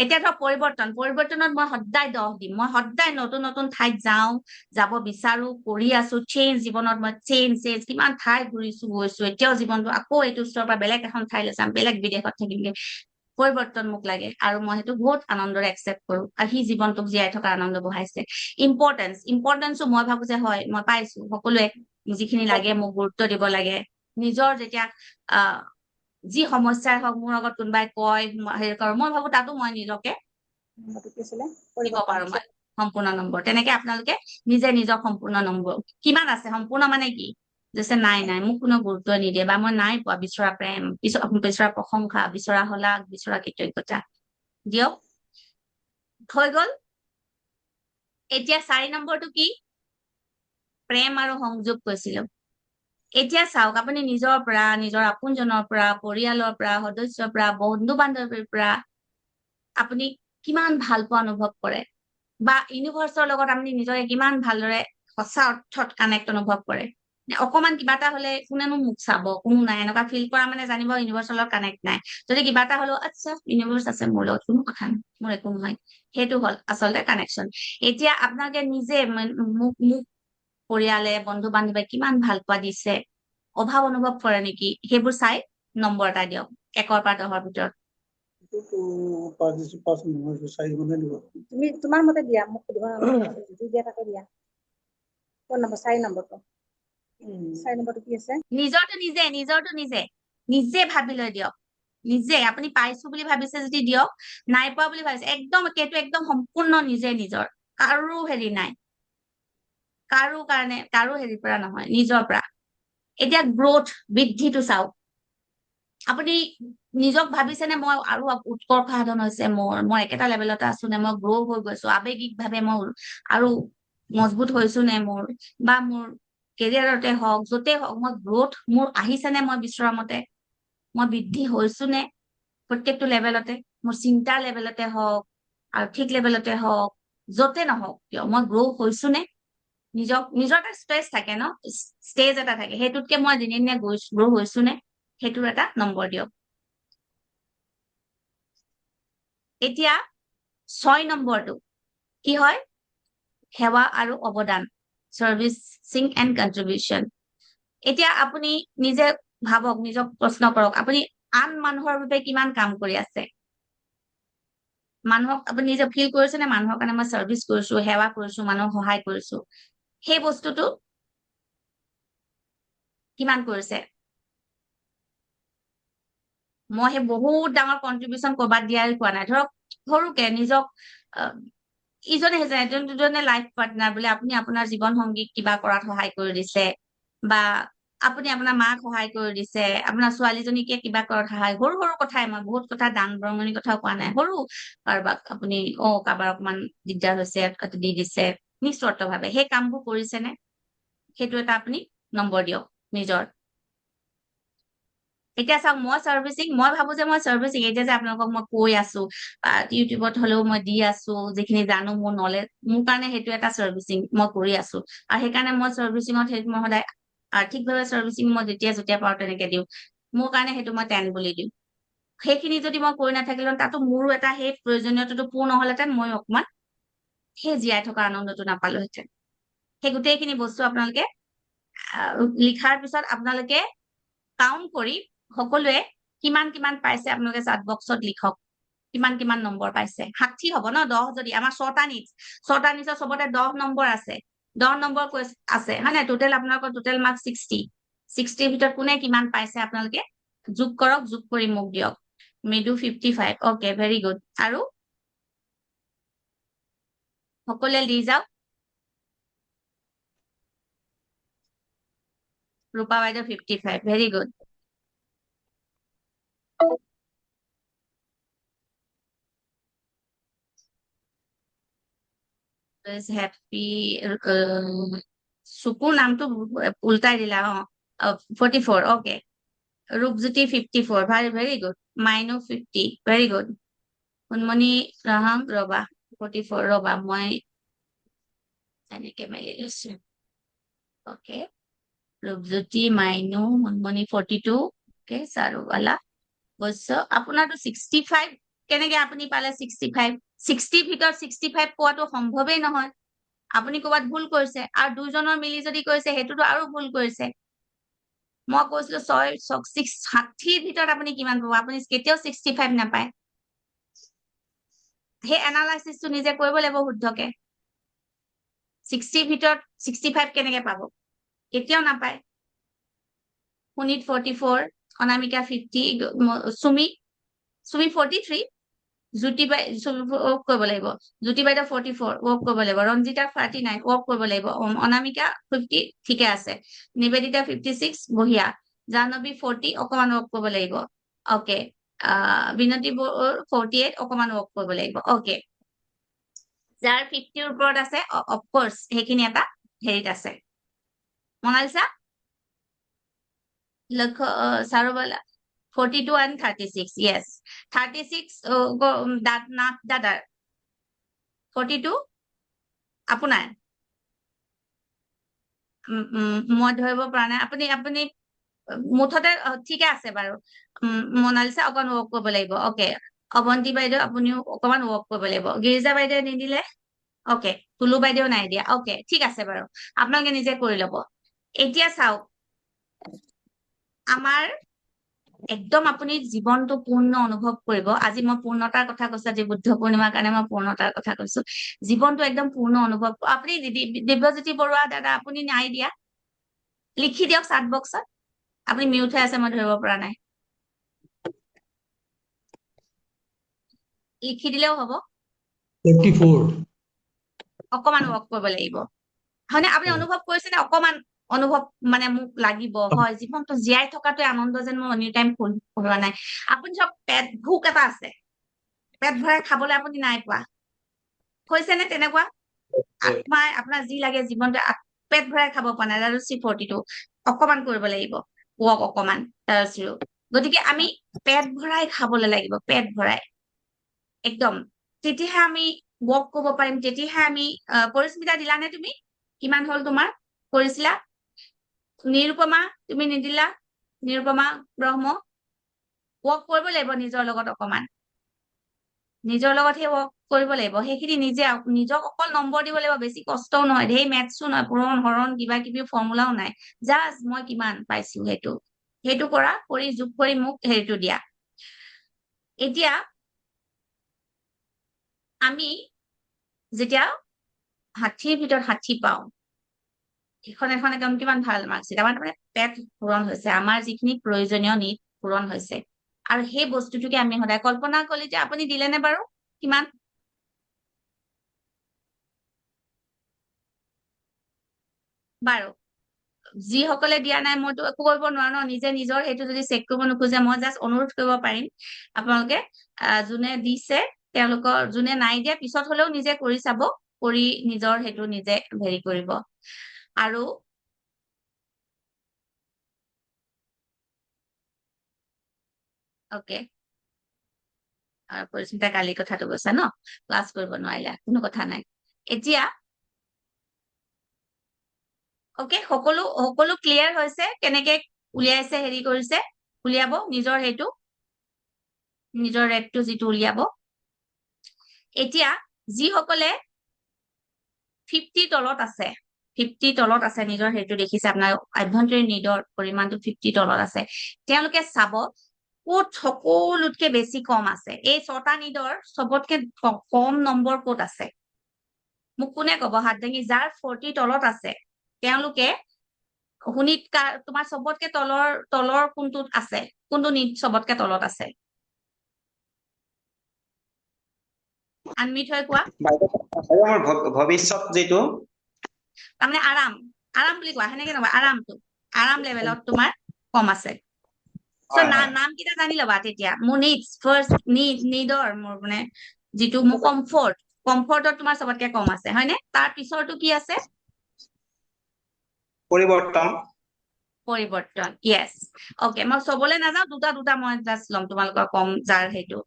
এতিয়া ধৰক পৰিৱৰ্তনত মই সদায় 10 দিম, মই সদায় নতুন নতুন ঠাইত যাওঁ, যাব বিচাৰো, কৰি আছো, চেঞ্জ জীৱনত মই চেঞ্জ কিমান ঠাই ঘূৰিছো গৈছো, এতিয়াও জীৱনটো আকৌ এইটো স্তৰৰ পৰা বেলেগ এখন ঠাইলৈ যাম, বেলেগ বিদেশত থাকিমগে। পৰিৱৰ্তন মোক লাগে আৰু মই সেইটো বহুত আনন্দৰে একচেপ্ট কৰো, আৰু সি জীৱনটোক জীয়াই থকা আনন্দ বঢ়াইছে। ইম্পৰ্টেঞ্চো মই ভাবো যে হয়, মই পাইছো, সকলোৱে যিখিনি লাগে মোক গুৰুত্ব দিব লাগে। নিজৰ যেতিয়া যি সমস্যাই হওক মোৰ আগত কোনোবাই কয়, হেৰি কৰো, মই ভাবো তাতো মই নিজকে দিব পাৰো মই সম্পূৰ্ণ নম্বৰ। তেনেকে আপোনালোকে নিজে নিজৰ সম্পূৰ্ণ নম্বৰ কিমান আছে, সম্পূৰ্ণ মানে কি, যে নাই মোক কোনো গুৰুত্ব নিদিয়ে, বা মই নাই পোৱা বিচৰা প্ৰেম, বিচৰা প্ৰশংসা, বিচৰা শলাগ, বিচৰা কৃতজ্ঞতা, দিয়ক। হৈ গল। এতিয়া 4 নম্বৰটো কি, প্ৰেম আৰু সংযোগ কৈছিলো। এতিয়া চাওক, আপুনি নিজৰ পৰা, নিজৰ আপোনজনৰ পৰা, পৰিয়ালৰ পৰা, সদস্যৰ পৰা, বন্ধু বান্ধৱীৰ পৰা আপুনি কিমান ভাল পোৱা অনুভৱ কৰে, বা ইউনিভাৰ্চৰ লগত আপুনি নিজকে কিমান ভালদৰে সঁচা অৰ্থত কানেক্ট অনুভৱ কৰে। অকমান কিবা এটা হলে কোনেনো মোক চাব, কোনো নাই, এনেকুৱা ফিল কৰা মানে জানিব ইউনিভাৰ্চৰ লগত কানেক্ট নাই। যদি কিবা এটা হলেও আচ্ছা ইউনিভাৰ্চ আছে মোৰ লগত, কোনো কথা নাই, মোৰ একো নহয়, সেইটো হল আচলতে কানেকশ্যন। এতিয়া আপোনালোকে নিজে মোক পৰিয়ালে, বন্ধু বান্ধৱে কিমান ভাল পোৱা দিছে, অভাৱ অনুভৱ কৰে নেকি, সেইবোৰ চাই নম্বৰ এটা দিয়ক 1ৰ পৰা 10ৰ ভিতৰত। তুমি তোমাৰ মতে দিয়া, মোক সুধিব যি দিয়া তাকে দিয়া। কোন নম্বৰ? 4 নম্বৰটো। 4 নম্বৰটো কি আছে? নিজৰটো নিজে ভাবি লৈ দিয়ক। নিজে আপুনি পাইছো বুলি ভাবিছে যদি দিয়ক, নাই পোৱা বুলি ভাবিছে একদম সেইটো একদম সম্পূৰ্ণ নিজে নিজৰ, কাৰো হেৰি নাই, কাৰো কাৰণে, কাৰো হেৰিৰ পৰা নহয়, নিজৰ পৰা। এতিয়া গ্ৰোথ, বৃদ্ধিটো চাওক। আপুনি নিজক ভাবিছেনে মই আৰু উৎকৰ্ষ সাধন হৈছে মই একেটা লেভেলতে আছো নে, মই গ্ৰ' হৈ গৈছো, আৱেগিকভাৱে মই আৰু মজবুত হৈছো নে, বা মোৰ কেৰিয়াৰতে হওক, য'তে হওক, মই গ্ৰোথ মোৰ আহিছে নে, মই বিচৰা মতে মই বৃদ্ধি হৈছো নে, প্ৰত্যেকটো লেভেলতে, মোৰ চিন্তাৰ লেভেলতে হওক, আৰ্থিক লেভেলতে হওক, য'তে নহওক কিয় মই গ্ৰ' হৈছো নে, নিজৰ এটা ষ্টেজ থাকে ন, ষ্টেজ এটা থাকে, সেইটোতকে মই দিনে দিনে গ্ৰ' হৈছো নে, সেইটোৰ এটা নম্বৰ দিয়ক। এতিয়া 6 নম্বৰটো কি হয়, সেৱা আৰু অৱদান, চাৰ্ভিচিং এণ্ড কন্ট্ৰিবিউচন। এতিয়া আপুনি নিজে ভাবক, নিজক প্ৰশ্ন কৰক, আপুনি আন মানুহৰ বাবে কিমান কাম কৰি আছে, মানুহক আপুনি নিজে ফিল কৰিছে নে, মানুহৰ কাৰণে মই চাৰ্ভিচ কৰিছো, সেৱা কৰিছো, মানুহক সহায় কৰিছো, সেই বস্তুটো কিমান কৰিছে। মই সেই বহুত ডাঙৰ কন্ট্ৰিবিউচন কৰবাত দিয়াই কোৱা নাই, ধৰক সৰুকে নিজক ইজনে সিজনে দুজনে লাইফ পাৰ্টনাৰ বোলে, আপুনি আপোনাৰ জীৱন সংগীক কিবা কৰাত সহায় কৰি দিছে, বা আপুনি আপোনাৰ মাক সহায় কৰি দিছে, আপোনাৰ ছোৱালীজনীকে কিবা কৰাত সহায়, সৰু সৰু কথাই, মই বহুত কথা দান বৰঙণি কথাও কোৱা নাই, সৰু কাৰোবাক আপুনি কাৰোবাৰ অকমান দিগদাৰ হৈছে দি দিছে নিস্বাৰ্থ ভাৱে, সেই কামবোৰ কৰিছেনে, সেইটো এটা আপুনি নম্বৰ দিয়ক নিজৰ। এতিয়া চাওক, মই ভাবো যে মই চাৰ্ভিচিং, এতিয়া যে আপোনালোকক মই কৈ আছো, ইউটিউবত হলেও মই দি আছো, যিখিনি জানো মোৰ নলেজ, মোৰ কাৰণে সেইটো এটা চাৰ্ভিচিং মই কৰি আছো, আৰু সেইকাৰণে মই চাৰ্ভিচিঙত সেইটো মই সদায় আৰ্থিকভাৱে চাৰ্ভিচিং মই যেতিয়া পাৰো তেনেকে দিওঁ, মোৰ কাৰণে সেইটো মই 10 বুলি দিওঁ। সেইখিনি যদি মই কৰি নাথাকিলো, তাতো মোৰো এটা সেই প্ৰয়োজনীয়তাটো পূৰ্ণ নহলেহেঁতেন, মই অকমান সেই জীয়াই থকা আনন্দটো নাপালোহেঁতেন। সেই গোটেইখিনি বস্তু আপোনালোকে লিখাৰ পিছত আপোনালোকে কাউণ্ট কৰি সকলোৱে কিমান কিমান পাইছে আপোনালোকে চাট বক্সত লিখক, কিমান নম্বৰ পাইছে। 60 হ'ব ন, 10 যদি আমাৰ 6টা নিটৰ চবতে 10 নম্বৰ আছে, 10 নম্বৰ আছে হয় নাই, টোটেল আপোনালোকৰ টোটেল মাৰ্ক 60ৰ ভিতৰত কোনে কিমান পাইছে আপোনালোকে যোগ কৰক, যোগ কৰি মোক দিয়ক। মৃদু 55, অকে ভেৰি গুড। আৰু সকলোৱে দি যাওক। ৰূপা বাইদেউ 55, ভেৰি গুড। হেপি চুকুৰ নামটো উল্টাই দিলা, 44, okay. Rupjyoti 54, very good. Mainu 50, very good. Munmoni Rahang, ৰবা 44, ৰবা মই এনেকে মেলি লৈছো, অকে। ৰূপজ্যোতি, মাইনু, মুনমণি 42, অকে। চাৰুবালা বৈশ্য, আপোনাৰতো 65 কেনেকে আপুনি পালে 65 60 ভিতৰত 65 পোৱাটো সম্ভৱেই নহয় আপুনি ক'ৰবাত ভুল কৰিছে আৰু দুজনৰ মিলি যদি কৰিছে সেইটোতো আৰু ভুল কৰিছে মই কৈছিলো 60 ভিতৰত আপুনি কিমান পাব আপুনি কেতিয়াও 65 নাপায় সেই এনালাইচিছটো নিজে কৰিব লাগিব শুদ্ধকে 60 ভিতৰত 65 কেনেকে পাব কেতিয়াও নাপায় সুনীত 44 অনামিকা 50 সুমি 43 জ্যোতি বাই ৱৰ্ক কৰিব লাগিব জ্যোতি বাইদেউ 44 ৱৰ্ক কৰিব লাগিব ৰঞ্জিতা 39 ৱৰ্ক কৰিব লাগিব অনামিকা 50 ঠিকে আছে নিবেদিতা 56 বঢ়িয়া জাহ্নৱী 40 অকমান ৱৰ্ক কৰিব লাগিব অকে বিনতি 48 অকমান ৱৰ্ক কৰিব লাগিব অকে যাৰ 50 ৰ ওপৰত আছে অফকোৰ্স সেইখিনি এটা হেৰিত আছে মনালিসা লক্ষ্য চাৰুবালা 42 and 36 yes 36 দাদাৰ 42 আপোনাৰ মই ধৰিব পৰা নাই আপুনি মুঠতে ঠিকে আছে বাৰু মনালিসা অকণ ৱৰ্ক কৰিব লাগিব অকে অৱন্তী বাইদেউ আপুনিও অকমান ৱৰ্ক কৰিব লাগিব গিৰিজা বাইদেউ নিদিলে অকে তুলু বাইদেউ নাই দিয়া অকে ঠিক আছে বাৰু আপোনালোকে নিজে কৰি ল'ব এতিয়া চাওক আমাৰ একদম আপুনি জীৱনটো পূৰ্ণ অনুভৱ কৰিব আজি মই পূৰ্ণতাৰ কথা কৈছো আজি বুদ্ধ পূৰ্ণিমাৰ কাৰণে মই পূৰ্ণতাৰ কথা কৈছো জীৱনটো একদম পূৰ্ণ অনুভৱ আপুনি দিব্যজ্যোতি বৰুৱা দাদা আপুনি নাই দিয়া লিখি দিয়ক চাট বক্সত আপুনি মিউট হৈ আছে মই ধৰিব পৰা নাই লিখি দিলেও হ'ব 44 অকমান ৱৰ্ক কৰিব লাগিব হয়নে আপুনি অনুভৱ কৰিছে নে অকমান অনুভৱ মানে মোক লাগিব হয় জীৱনটো জীয়াই থকাটোৱে আনন্দ যেন মোৰ এনি টাইম হোৱা নাই আপুনি চব পেট ভোক এটা আছে পেট ভৰাই খাবলৈ আপুনি নাই পোৱা হৈছে নে তেনেকুৱা আত্মাই আপোনাৰ যি লাগে জীৱনটো পেট ভৰাই খাব পৰা নাই আৰু C42 অকমান কৰিব লাগিব ৱৰ্ক অকমান গতিকে আমি পেট ভৰাই খাবলৈ লাগিব পেট ভৰাই একদম তেতিয়াহে আমি ৱৰ্ক কৰিব পাৰিম তেতিয়াহে আমি পৰিস্মিতা দিলানে তুমি কিমান হ'ল তোমাৰ কৰিছিলা নিৰুপমা তুমি নিদিলা নিৰুপমা ব্ৰহ্ম ৱৰ্ক কৰিব লাগিব নিজৰ লগত অকমান নিজৰ লগতহে ৱৰ্ক কৰিব লাগিব সেইখিনি নিজক অকল নম্বৰ দিব লাগিব বেছি কষ্টও নহয় ধেৰ মেথছো নহয় পূৰণ হৰণ কিবা কিবি ফৰ্মুলাও নাই জাষ্ট মই কিমান পাইছো সেইটো কৰা কৰি যোগ কৰি মোক হেৰিটো দিয়া এতিয়া আমি যেতিয়া 60 ভিতৰত 60 পাওঁ এখন একদম কিমান ভাল মাৰ্কশ্বিট আমাৰ তাৰমানে পেট পূৰণ হৈছে আমাৰ যিখিনি প্ৰয়োজনীয় নিড পূৰণ হৈছে আৰু সেই বস্তুটোকে আমি সদায় কল্পনা কৰিলে যে আপুনি দিলেনে বাৰু কিমান বাৰু যিসকলে দিয়া নাই মইতো একো কৰিব নোৱাৰো ন নিজে নিজৰ সেইটো যদি চেক কৰিব নোখোজে মই জাষ্ট অনুৰোধ কৰিব পাৰিম আপোনালোকে যোনে দিছে তেওঁলোকৰ যোনে নাই দিয়া পিছত হলেও নিজে কৰি চাব কৰি নিজৰ সেইটো নিজে হেৰি কৰিব আৰু অকে পৰিস্মিতা কালি কথাটো কৈছা ন ক্লাছ কৰিব নোৱাৰিলা কোনো কথা নাই এতিয়া অকে সকলো ক্লিয়াৰ হৈছে কেনেকে উলিয়াইছে হেৰি কৰিছে উলিয়াব নিজৰ সেইটো নিজৰ ৰেটটো যিটো উলিয়াব এতিয়া যিসকলে 50 তলত আছে 50 তলত আছে নিজৰ সেইটো দেখিছে আপোনাৰ আভ্যন্তৰীণ নিডৰ পৰিমাণটো 50 তলত আছে তেওঁলোকে চাব ক'ত সকলোতকে বেছি কম আছে এই 6টা নিডৰ সবতকে কম নম্বৰ ক'ত আছে মোক কোনে ক'ব হাত দাঙি যাৰ 40 তলত আছে তেওঁলোকে শুনিত তোমাৰ সবতকে তলৰ কোনটোত আছে কোনটো নিড সবতকে তলত আছে আনমিট হৈ কোৱা আমাৰ ভৱিষ্যত যিটো তাৰমানে আৰাম বুলি কোৱা সেনেকে নহয় আৰাম লেভেলত তোমাৰ কম আছে সো নাম কিটা জানি লবা তেতিয়া মোৰ নিডছ ফাৰ্স্ট নিডৰ মোৰ মানে যিটো মোৰ কমফৰ্টত তোমাৰ সবতকে কম আছে হয়নে তাৰ পিছৰটো কি আছে পৰিৱৰ্তন ইয়েছ অকে মই চবলে নাযাওঁ দুটা মই জাষ্ট ল'ম তোমালোকৰ কম যাৰ সেইটো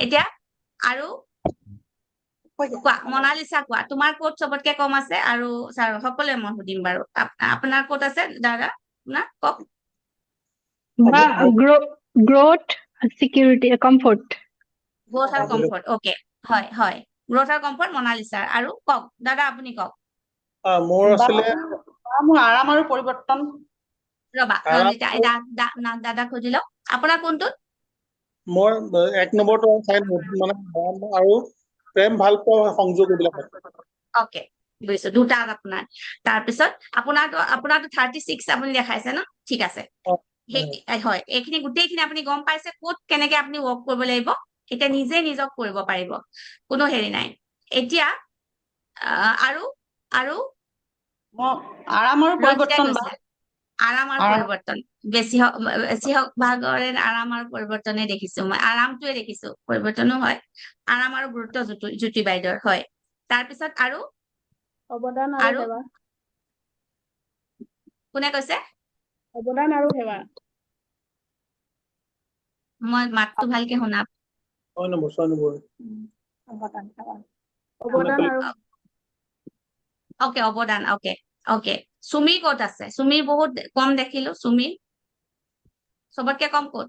এতিয়া আৰু কোৱা মনালিসা কোৱা তোমাৰ ক'ত সবতকে কম আছে আৰু ছাৰ সকলোৱে মই সুধিম বাৰু আপোনাৰ ক'ত আছে দাদা আপোনাৰ কওক growth, security, comfort. গ্ৰথ আৰু কমফৰ্ট অকে হয় হয় গ্ৰথ আৰু কমফৰ্ট মনালিছাৰ আৰু কওক দাদা আপুনি কওক মোৰ আছিলে মোৰ আৰাম আৰু পৰিৱৰ্তন ৰবা আৰাম নন্দিতা দাদাক সুধি লওক আপোনাৰ কোনটোত মোৰ 1 নম্বৰটো মানে মৰম আৰু প্ৰেম ভাল পোৱা সংযোগ এইবিলাক আছে। অকে বুজিছো দুটা আপোনাৰ তাৰপিছত আপোনাৰটো 36 আপুনি দেখাইছে ন ঠিক আছে অ, হয় এইখিনি গোটেইখিনি আপুনি গম পাইছে ক'ত কেনেকে আপুনি ৱৰ্ক কৰিব লাগিব এতিয়া নিজে নিজক কৰিব পাৰিব কোনো হেৰি নাই এতিয়া আৰু আৰু মই আৰাম আৰু ৰঞ্জিতাই পৰিৱৰ্তন কৈছে আৰাম আৰু আৰাম। পৰিৱৰ্তন বেছি হওক ভাগৰে আৰাম আৰু পৰিৱৰ্তনে দেখিছো মই আৰামটোৱে দেখিছো পৰিৱৰ্তনো হয় আৰাম আৰু গুৰুত্ব জ্যোতি বাইদেউৰ হয় তাৰপিছত আৰু অৱদান আৰু সেৱা কোনে কৈছে অৱদান আৰু সেৱা মই মাতটো ভালকে শুনা 6 নম্বৰ অৱদান সেৱা কোনে অৱদান ক'লে? আৰু অকে অৱদান অকে অকে সুমিৰ ক'ত আছে সুমিৰ বহুত কম দেখিলো সুমিৰ চবতকে কম ক'ত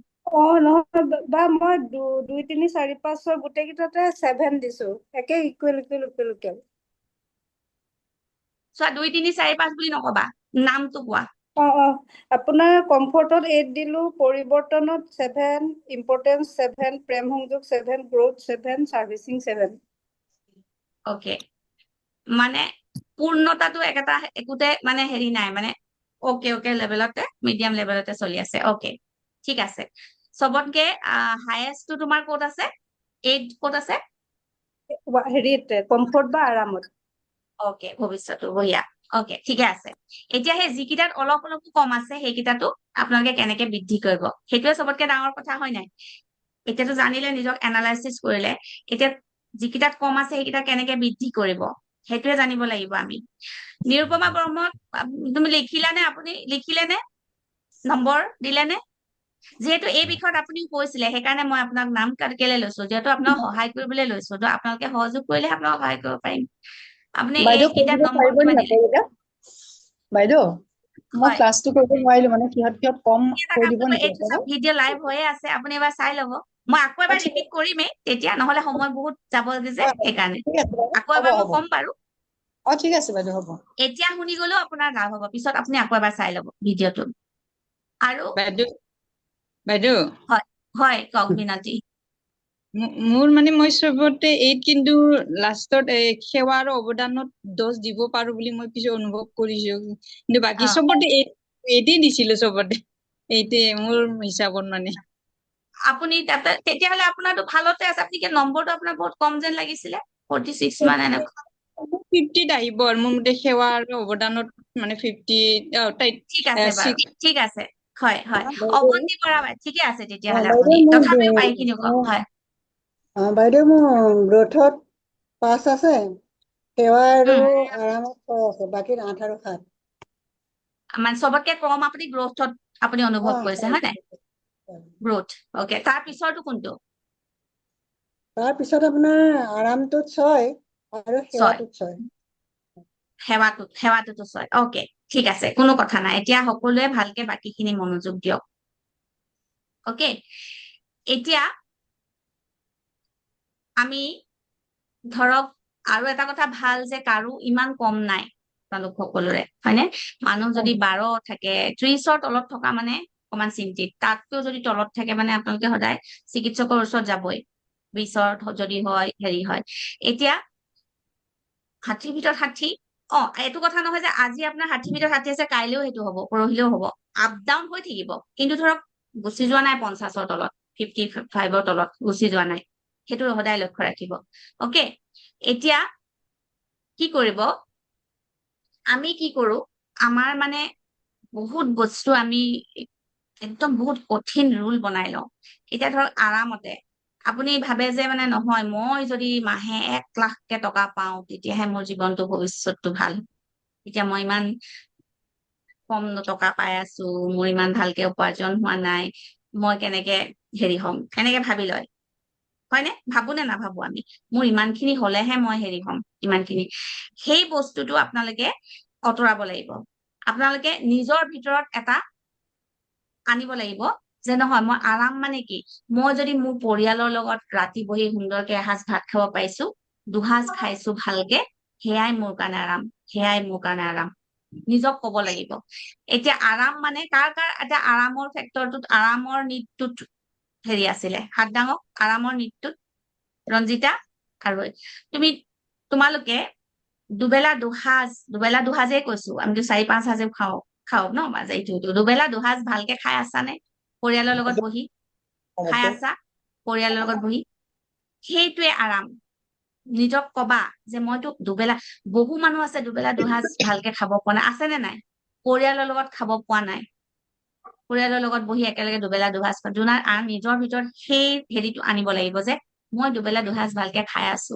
নহয় বা মই 2 3 4 5 6 গোটেই কেইটাতে 7 দিছো একে ইকুৱেল চোৱা 2 3 4 5 বুলি নকবা নামটো কোৱা আপোনাৰ কমফৰ্টত 8 দিলো পৰিৱৰ্তনত 7 ইম্পৰ্টেন্স 7 প্ৰেম সংযোগ 7 গ্ৰোথ 7 সাৰ্ভিসিং 7 অকে মানে পূৰ্ণতাটো একোতে মানে হেৰি নাই মানে অকে লেভেলতে মিডিয়াম লেভেলতে চলি আছে অকে ঠিক আছে চবতকে হাইয়েষ্টটো তোমাৰ ক'ত আছে 8 ক'ত আছে হেৰিত কমফৰ্ট বা আৰামত অকে ভৱিষ্যতো বঢ়িয়া অকে ঠিকে আছে এতিয়া সেই যিকেইটাত অলপ কম আছে সেইকেইটাতো আপোনালোকে কেনেকে বৃদ্ধি কৰিব সেইটোৱে চবতকে ডাঙৰ কথা হয় নাই এতিয়াতো জানিলে নিজক এনালাইচিছ কৰিলে এতিয়া যিকেইটাত কম আছে সেইকেইটা কেনেকে বৃদ্ধি কৰিব সেইটোৱে জানিব লাগিব আমি নিৰুপমা ব্ৰহ্মক তুমি লিখিলে নে নম্বৰ দিলে নে যিহেতু এই বিষয়ত আপুনি কৈছিলে সেইকাৰণে মই আপোনাক নাম কেলে লৈছো যিহেতু আপোনাক সহায় কৰিবলৈ লৈছো তো আপোনালোকে সহযোগ কৰিলে আপোনাক সহায় কৰিব পাৰিম আপুনি বাইদেউ কৈ এইকেইটাত দিব নম্বৰ পাৰিব কিমান নি দিলে আকৌ বাইদেউ মই হয় ক্লাছটো কৰিব নোৱাৰিলো মানে কিহত কম এটা কৈ কাম দিব কৰিব নেকি এইটো আকৌ ভিডিঅ' লাইভ হৈয়ে আছে আপুনি এবাৰ চাই ল'ব মই আকৌ এবাৰ ঠিক ৰিপিট কৰিমেই তেতিয়া নহলে সময় বহুত যাবগে যে সেইকাৰণে ঠিক আছে বাইদেউ আকৌ হ'ব এবাৰ মই হ'ব ক'ম বাৰু ঠিক আছে বাইদেউ হ'ব এতিয়া শুনি গলেও আপোনাৰ লাভ হ'ব পিছত আপুনি আকৌ এবাৰ চাই ল'ব ভিডিঅ'টো আৰু বাইদেউ হয় হয় কওক মিনতি মোৰ মানে মই চবতে 8 কিন্তু লাষ্টত সেৱা আৰু অৱদানত 10 দিব পাৰো বুলি মই কিছু অনুভৱ কৰিছো কিন্তু বাকী চবতে 8 দিছিলো চবতে 8 মোৰ হিচাপত মানে আপুনি তেতিয়াহলে আপোনাৰতো ভালতে আছে আপুনি কি নম্বৰটো আপোনাৰ বহুত কম যেন লাগিছিলে 46 মান এনেকুৱা 50 আহিব আৰু মোৰ মতে সেৱা আৰু অৱদানত মানে 50 ঠিক আছে বাৰু ঠিক আছে হয় হয় বাইদেউ অৱন্তি বৰা ঠিকে আছে তেতিয়াহলে আপুনি বাইদেউ মোৰ তথাপিও এইখিনি কওক হয় বাইদেউ মোৰ গ্ৰোথত 5 আছে সেৱা আৰু উম আৰামত 6 আছে বাকী 8 আৰু 7 মানে চবতকে কম আপুনি গ্ৰথত আপুনি অনুভৱ কৰিছে হয় নাই হয়। গ্ৰথ অকে তাৰ পিছৰটো কোনটো তাৰপিছত আপোনাৰ আৰামটোত 6 আৰু 6 সেৱাটোত 6 সেৱাটোতো 6 অকে ঠিক আছে কোনো কথা নাই এতিয়া সকলোৱে ভালকে বাকীখিনি মনোযোগ দিয়ক অকে এতিয়া আমি ধৰক আৰু এটা কথা ভাল যে কাৰো ইমান কম নাই আপোনালোক সকলোৰে হয়নে মানুহ যদি 12 থাকে 30ৰ তলত থকা মানে অকমান চিন্তিত তাতকৈও যদি তলত থাকে মানে আপোনালোকে সদায় চিকিৎসকৰ ওচৰত যাবই 20ৰ যদি হয় হেৰি হয় এতিয়া 60 ভিতৰত 60 এইটো কথা নহয় যে আজি আপোনাৰ 60 ভিতৰত 60 আছে কাইলেও সেইটো হ'ব পৰহিলেও হ'ব আপ ডাউন হৈ থাকিব কিন্তু ধৰক গুচি যোৱা নাই 50ৰ তলত 55ৰ তলত গুচি যোৱা নাই সেইটো সদায় লক্ষ্য ৰাখিব অকে এতিয়া কি কৰিব আমি কি কৰো আমাৰ মানে বহুত বস্তু আমি একদম বহুত কঠিন ৰুল বনাই লওঁ এতিয়া ধৰক আৰামতে আপুনি ভাবে যে মানে নহয় মই যদি মাহে 1 লাখকে টকা পাওঁ তেতিয়াহে মোৰ জীৱনটো ভৱিষ্যতটো ভাল এতিয়া মই ইমান কম টকা পাই আছো মোৰ ইমান ভালকে উপাৰ্জন হোৱা নাই মই কেনেকে হেৰি হম এনেকে ভাবি লয় হয়নে ভাবো নে নাভাবো আমি মোৰ ইমানখিনি হলেহে মই হেৰি হম ইমানখিনি সেই বস্তুটো আপোনালোকে আঁতৰাব লাগিব আপোনালোকে নিজৰ ভিতৰত এটা আনিব লাগিব যে নহয় মই আৰাম মানে কি মই যদি মোৰ পৰিয়ালৰ লগত ৰাতি বহি সুন্দৰকে এসাঁজ ভাত খাব পাৰিছো দুসাঁজ খাইছো ভালকে সেয়াই মোৰ কাৰণে আৰাম সেয়াই মোৰ কাৰণে আৰাম নিজক কব লাগিব এতিয়া আৰাম মানে কাৰ এতিয়া আৰামৰ ফেক্টৰটোত আৰামৰ নিটটোত হেৰি আছিলে হাত ডাঙক আৰামৰ নিটটোত ৰঞ্জিতা আৰু তোমালোকে দুবেলা দুসাঁজে কৈছো আমিতো 4-5 সাঁজে খাও ন মাজে ইটো দুবেলা দুসাঁজ ভালকে খাই আছানে পৰিয়ালৰ লগত বহি খাই আছা পৰিয়ালৰ লগত বহি সেইটোৱে আৰাম নিজক কবা যে মইতো দুবেলা বহু মানুহ আছে দুবেলা দুসাঁজ ভালকে খাব পোৱা নাই আছে নে নাই পৰিয়ালৰ লগত খাব পোৱা নাই পৰিয়ালৰ লগত বহি একেলগে দুবেলা দুসাঁজ যোনাৰ নিজৰ ভিতৰত সেই হেৰিটো আনিব লাগিব যে মই দুবেলা দুসাঁজ ভালকে খাই আছো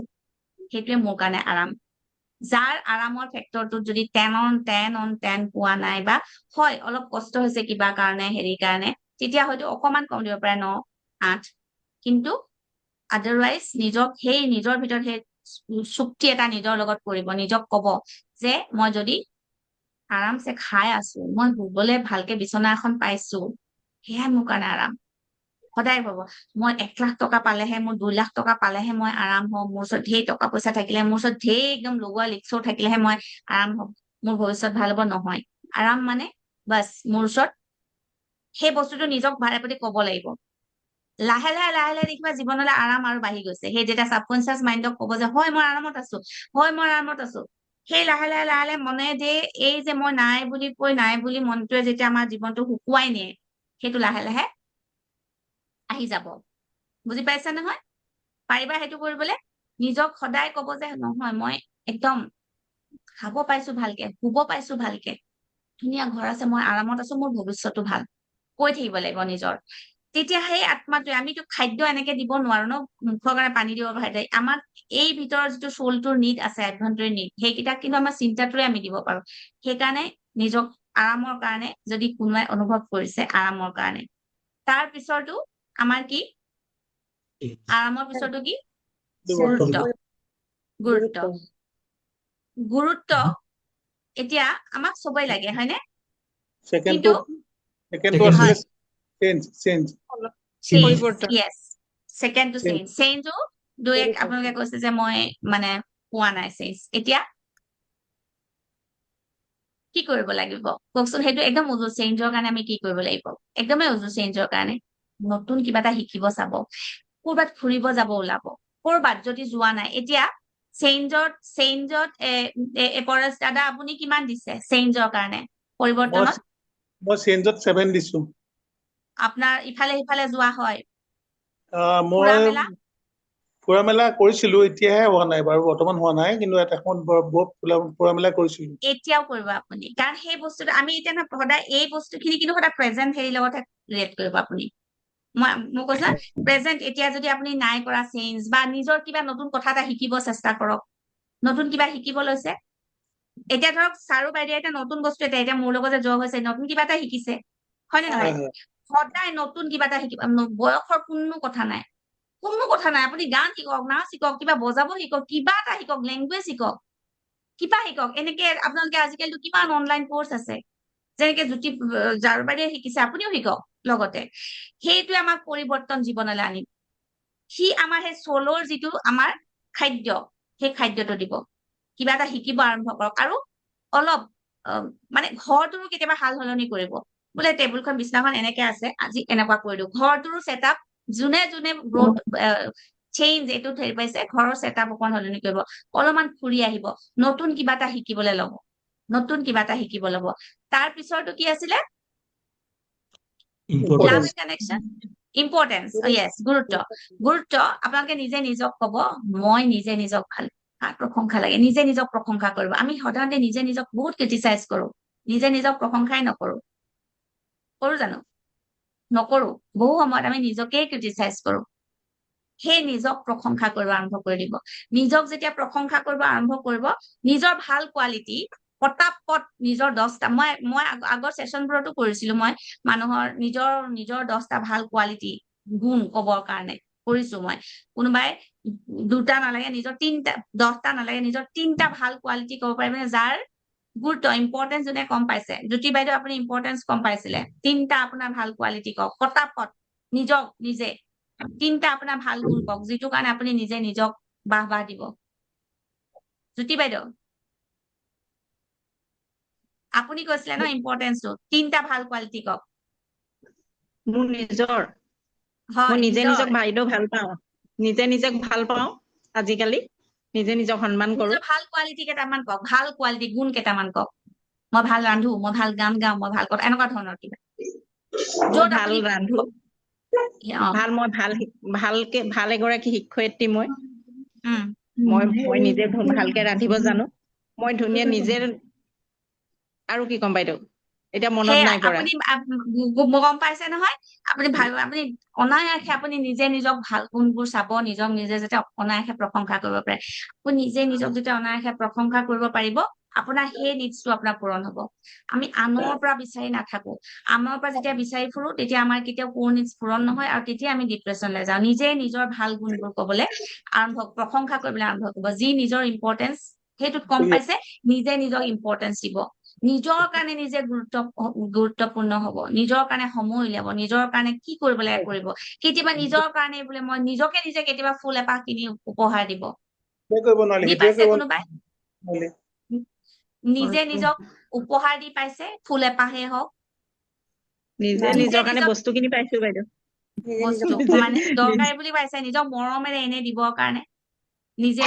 সেইটোৱে মোৰ কাৰণে আৰাম যাৰ আৰামৰ ফেক্টৰটোত যদি 10 on 10 পোৱা নাই বা হয় অলপ কষ্ট হৈছে কিবা কাৰণে হেৰি কাৰণে তেতিয়া হয়তো অকমান কম দিব পাৰে 9-8 কিন্তু আদাৰৱাইজ নিজক সেই নিজৰ ভিতৰত সেই চুক্তি এটা নিজৰ লগত কৰিব নিজক কব যে মই যদি আৰামছে খাই আছো মই শুবলে ভালকে বিচনা এখন পাইছো সেয়াই মোৰ কাৰণে আৰাম সদায় কব মই 1 লাখ টকা পালেহে মোৰ 2 লাখ টকা পালেহে মই আৰাম হম মোৰ ওচৰত ঢেৰ টকা পইচা থাকিলে মোৰ ওচৰত ঢেৰ একদম লগোৱা লিক্সৰ থাকিলেহে মই আৰাম হম মোৰ ভৱিষ্যত ভাল হ'ব নহয় আৰাম মানে বাছ মোৰ ওচৰত সেই বস্তুটো নিজক ভাৰে প্ৰতি কব লাগিব লাহে লাহে দেখিবা জীৱনলৈ আৰাম আৰু বাঢ়ি গৈছে সেই যেতিয়া সাবকনচিয়াস মাইণ্ডক কব যে হয় মই আৰামত আছো হয় মই আৰামত আছো সেই লাহে লাহে মনে যে এই যে মই নাই বুলি মনটোৱে যেতিয়া আমাৰ জীৱনটো শুকুৱাই নিয়ে সেইটো লাহে লাহে আহি যাব বুজি পাইছা নহয় পাৰিবা সেইটো কৰিবলৈ নিজক সদায় কব যে নহয় মই একদম খাব পাইছো ভালকে শুব পাইছো ভালকে ধুনীয়া ঘৰ আছে মই আৰামত আছো মোৰ ভৱিষ্যতটো ভাল কৈ থাকিব লাগিব নিজৰ তেতিয়া সেই আত্মাটোৱে আমিতো খাদ্য এনেকে দিব নোৱাৰো ন মুখৰ কাৰণে পানী দিব পাৰে আমাক এই ভিতৰৰ যিটো সোলটোৰ নিড আছে আভ্যন্তৰীণ নিড সেইকেইটাক কিন্তু আমাৰ চিন্তাটোৰে আমি দিব পাৰো সেইকাৰণে নিজক আৰামৰ কাৰণে যদি কোনোবাই অনুভৱ কৰিছে আৰামৰ কাৰণে তাৰ পিছৰটো আমাৰ কি আৰামৰ পিছৰটো কি গুৰুত্ব এতিয়া আমাক সবই লাগে হয়নে কিন্তু সেকেন্ডটো আছিলে চেঞ্জ সেকেন্ডটো চেঞ্জো দুই এক আপোনালোকে কৈছে যে মই মানে পোৱা নাই চেঞ্জ এতিয়া কি কৰিব লাগিব কওকচোন সেইটো একদম উজু চেঞ্জৰ কাৰণে আমি কি কৰিব লাগিব একদমেই উজু চেঞ্জৰ কাৰণে নতুন কিবা এটা শিকিব চাব কৰবাত ফুৰিব যাব ওলাব কৰবাত যদি যোৱা নাই এতিয়া চেঞ্জত পৰশ দাদা আপুনি কিমান দিছে চেঞ্জৰ কাৰণে পৰিৱৰ্তনত মই চেঞ্জত 7 দিছো আপোনাৰ ইফালে সিফালে যোৱা হয় মই ফুৰা মেলা কৰিছিলো এতিয়াহে হোৱা নাই বাৰু বৰ্তমান হোৱা নাই কিন্তু এটা সময়ত ফুৰা মেলা কৰিছিলো এতিয়াও কৰিব আপুনি কাৰণ সেই বস্তুটো আমি এতিয়া সদায় এই বস্তুখিনি কিন্তু সদায় প্ৰেজেন্ট হেৰি লগতহে ৰিলেট কৰিব আপুনি মই কৈছো প্ৰেজেন্ট এতিয়া যদি আপুনি নাই কৰা চেঞ্জ বা নিজৰ কিবা নতুন কথা এটা শিকিব চেষ্টা কৰক নতুন কিবা শিকিব লৈছে এতিয়া ধৰক ছাৰো বাইদেউ এটা নতুন বস্তু এতিয়া মোৰ লগত যে জব হৈছে নতুন কিবা এটা শিকিছে হয় নে নহয় সদায় নতুন কিবা এটা শিকিব বয়সৰ কোনো কথা নাই আপুনি গান শিকক নাচ শিকক কিবা বজাব শিকক কিবা এটা শিকক লেংগুৱেজ শিকক কিবা শিকক এনেকে আপোনালোকে আজিকালিতো কিমান অনলাইন কোৰ্চ আছে যেনেকে জ্যোতি জাৰুবাৰীয়ে শিকিছে আপুনিও শিকক লগতে সেইটোৱে আমাক পৰিৱৰ্তন জীৱনলৈ আনিব সি আমাৰ সেই চলৰ যিটো আমাৰ খাদ্য সেই খাদ্যটো দিব কিবা এটা শিকিব আৰম্ভ কৰক আৰু অলপ মানে ঘৰটোৰো কেতিয়াবা সাল সলনি কৰিব বোলে টেবুলখন বিছনাখন এনেকে আছে আজি এনেকুৱা কৰি দিওঁ ঘৰটোৰো ছেটআপ যোনে গ্ৰোথ চেঞ্জ এইটো হেৰি পাইছে ঘৰৰ ছেটআপ অকণ সলনি কৰিব অলপমান ফুৰি আহিব নতুন কিবা এটা শিকিবলৈ ল'ব তাৰ পিছৰটো কি আছিলে লাভ এণ্ড কানেকশ্যন ইম্পৰ্টেঞ্চ য়েছ গুৰুত্ব আপোনালোকে নিজে নিজক কব মই নিজে নিজক ভাল প্ৰশংসা লাগে নিজে নিজক প্ৰশংসা কৰিব আমি সাধাৰণতে নিজে নিজক বহুত ক্ৰিটিচাইজ কৰো নিজে নিজক প্ৰশংসাই নকৰো জানো নকৰো বহু সময়ত আমি নিজকেই ক্ৰিটিচাইজ কৰো সেই নিজক প্ৰশংসা কৰিব আৰম্ভ কৰি দিব নিজক যেতিয়া প্ৰশংসা কৰিব আৰম্ভ কৰিব নিজৰ ভাল কোৱালিটি পটাপট নিজৰ 10টা মই আগৰ সেশনবোৰতো কৰিছিলো মই মানুহৰ নিজৰ 10টা ভাল কোৱালিটি গুণ কবৰ কাৰণে কৰিছো মই কোনোবাই 2টা নালাগে নিজৰ 10টা নালাগে নিজৰ 3টা ভাল কোৱালিটি ক'ব পাৰিব যাৰ গুৰুত্ব ইম্পৰ্টেঞ্চ যোনে কম পাইছে, জ্যোতি বাইদেউ আপুনি ইম্পৰ্টেঞ্চ কম পাইছিলে, 3টা আপোনাৰ ভাল কোৱালিটি কওক, পটাপট নিজে 3টা আপোনাৰ ভাল গুণ কওক, যিটো কাৰণে আপুনি নিজে নিজক বাহ দিব। জ্যোতি বাইদেউ আপুনি কৈছিলে ন ইম্পৰ্টেঞ্চটো, 3টা ভাল কোৱালিটি কওক। মোৰ নিজৰ হয় মই নিজে নিজৰ নিজক বাইদেউ ভাল পাওঁ, নিজে নিজক ভাল পাওঁ, আজিকালি নিজে নিজক সন্মান কৰো। নিজৰ ভাল কোৱালিটি কেইটামান কওক, ভাল কোৱালিটি গুণ কেইটামান কওক। মই ভাল ৰান্ধো, মই ভাল গান গাওঁ, মই ভাল কথা, এনেকুৱা ধৰণৰ কিবা মই য'ত ভাল আপুনি ৰান্ধো, মই ভাল এগৰাকী শিক্ষয়িত্ৰী, মই নিজে ভালকে ৰান্ধিব জানো, মই ধুনীয়া নিজে, আৰু কি ক'ম বাইদেউ, এতিয়া মনত সেয়া নাই পৰা। আপুনি গম পাইছে নহয়, আপুনি আপুনি অনায়াসে আপুনি নিজে নিজক ভাল গুণবোৰ চাব, নিজক নিজে যাতে অনায়াসে প্ৰশংসা কৰিব পাৰে। আপুনি নিজে নিজক যেতিয়া অনায়াসে প্ৰশংসা কৰিব পাৰিব, আপোনাৰ সেই নিডছটো আপোনাৰ পূৰণ হ'ব। আমি আনৰ পৰা বিচাৰি নাথাকো, আনৰ পৰা যেতিয়া বিচাৰি ফুৰো তেতিয়া আমাৰ কেতিয়াও কোৰ নিডছ পূৰণ নহয়, আৰু তেতিয়া আমি ডিপ্ৰেছনলৈ যাওঁ। নিজে নিজৰ ভাল গুণবোৰ কবলৈ প্ৰশংসা কৰিবলৈ আৰম্ভ কৰিব। যি নিজৰ ইম্পৰ্টেঞ্চ সেইটোত কম পাইছে, নিজে নিজক ইম্পৰ্টেঞ্চ দিব, নিজৰ কাৰণে নিজে গুৰুত্বপূৰ্ণ হ'ব, নিজৰ কাৰণে সময় উলিয়াব, নিজৰ কাৰণে কি কৰিব লাগে কৰিব। কেতিয়াবা নিজৰ কাৰণে বোলে মই নিজকে নিজে কেতিয়াবা ফুল এপাহ কিনি উপহাৰ দিব, কৰিব নোৱাৰিলে দি সেইটোৱে পাইছে কৰিব কোনোবাই? নোৱাৰিলে। নিজে নিজক উপহাৰ দি পাইছে, ফুল এপাহে হওক, নিজে নিজৰ কাৰণে বস্তু কিনি পাইছো বাইদেউ। বস্তু মানে দৰকাৰী বুলি পাইছে, নিজক মৰমেৰে এনে দিবৰ কাৰণে নিজে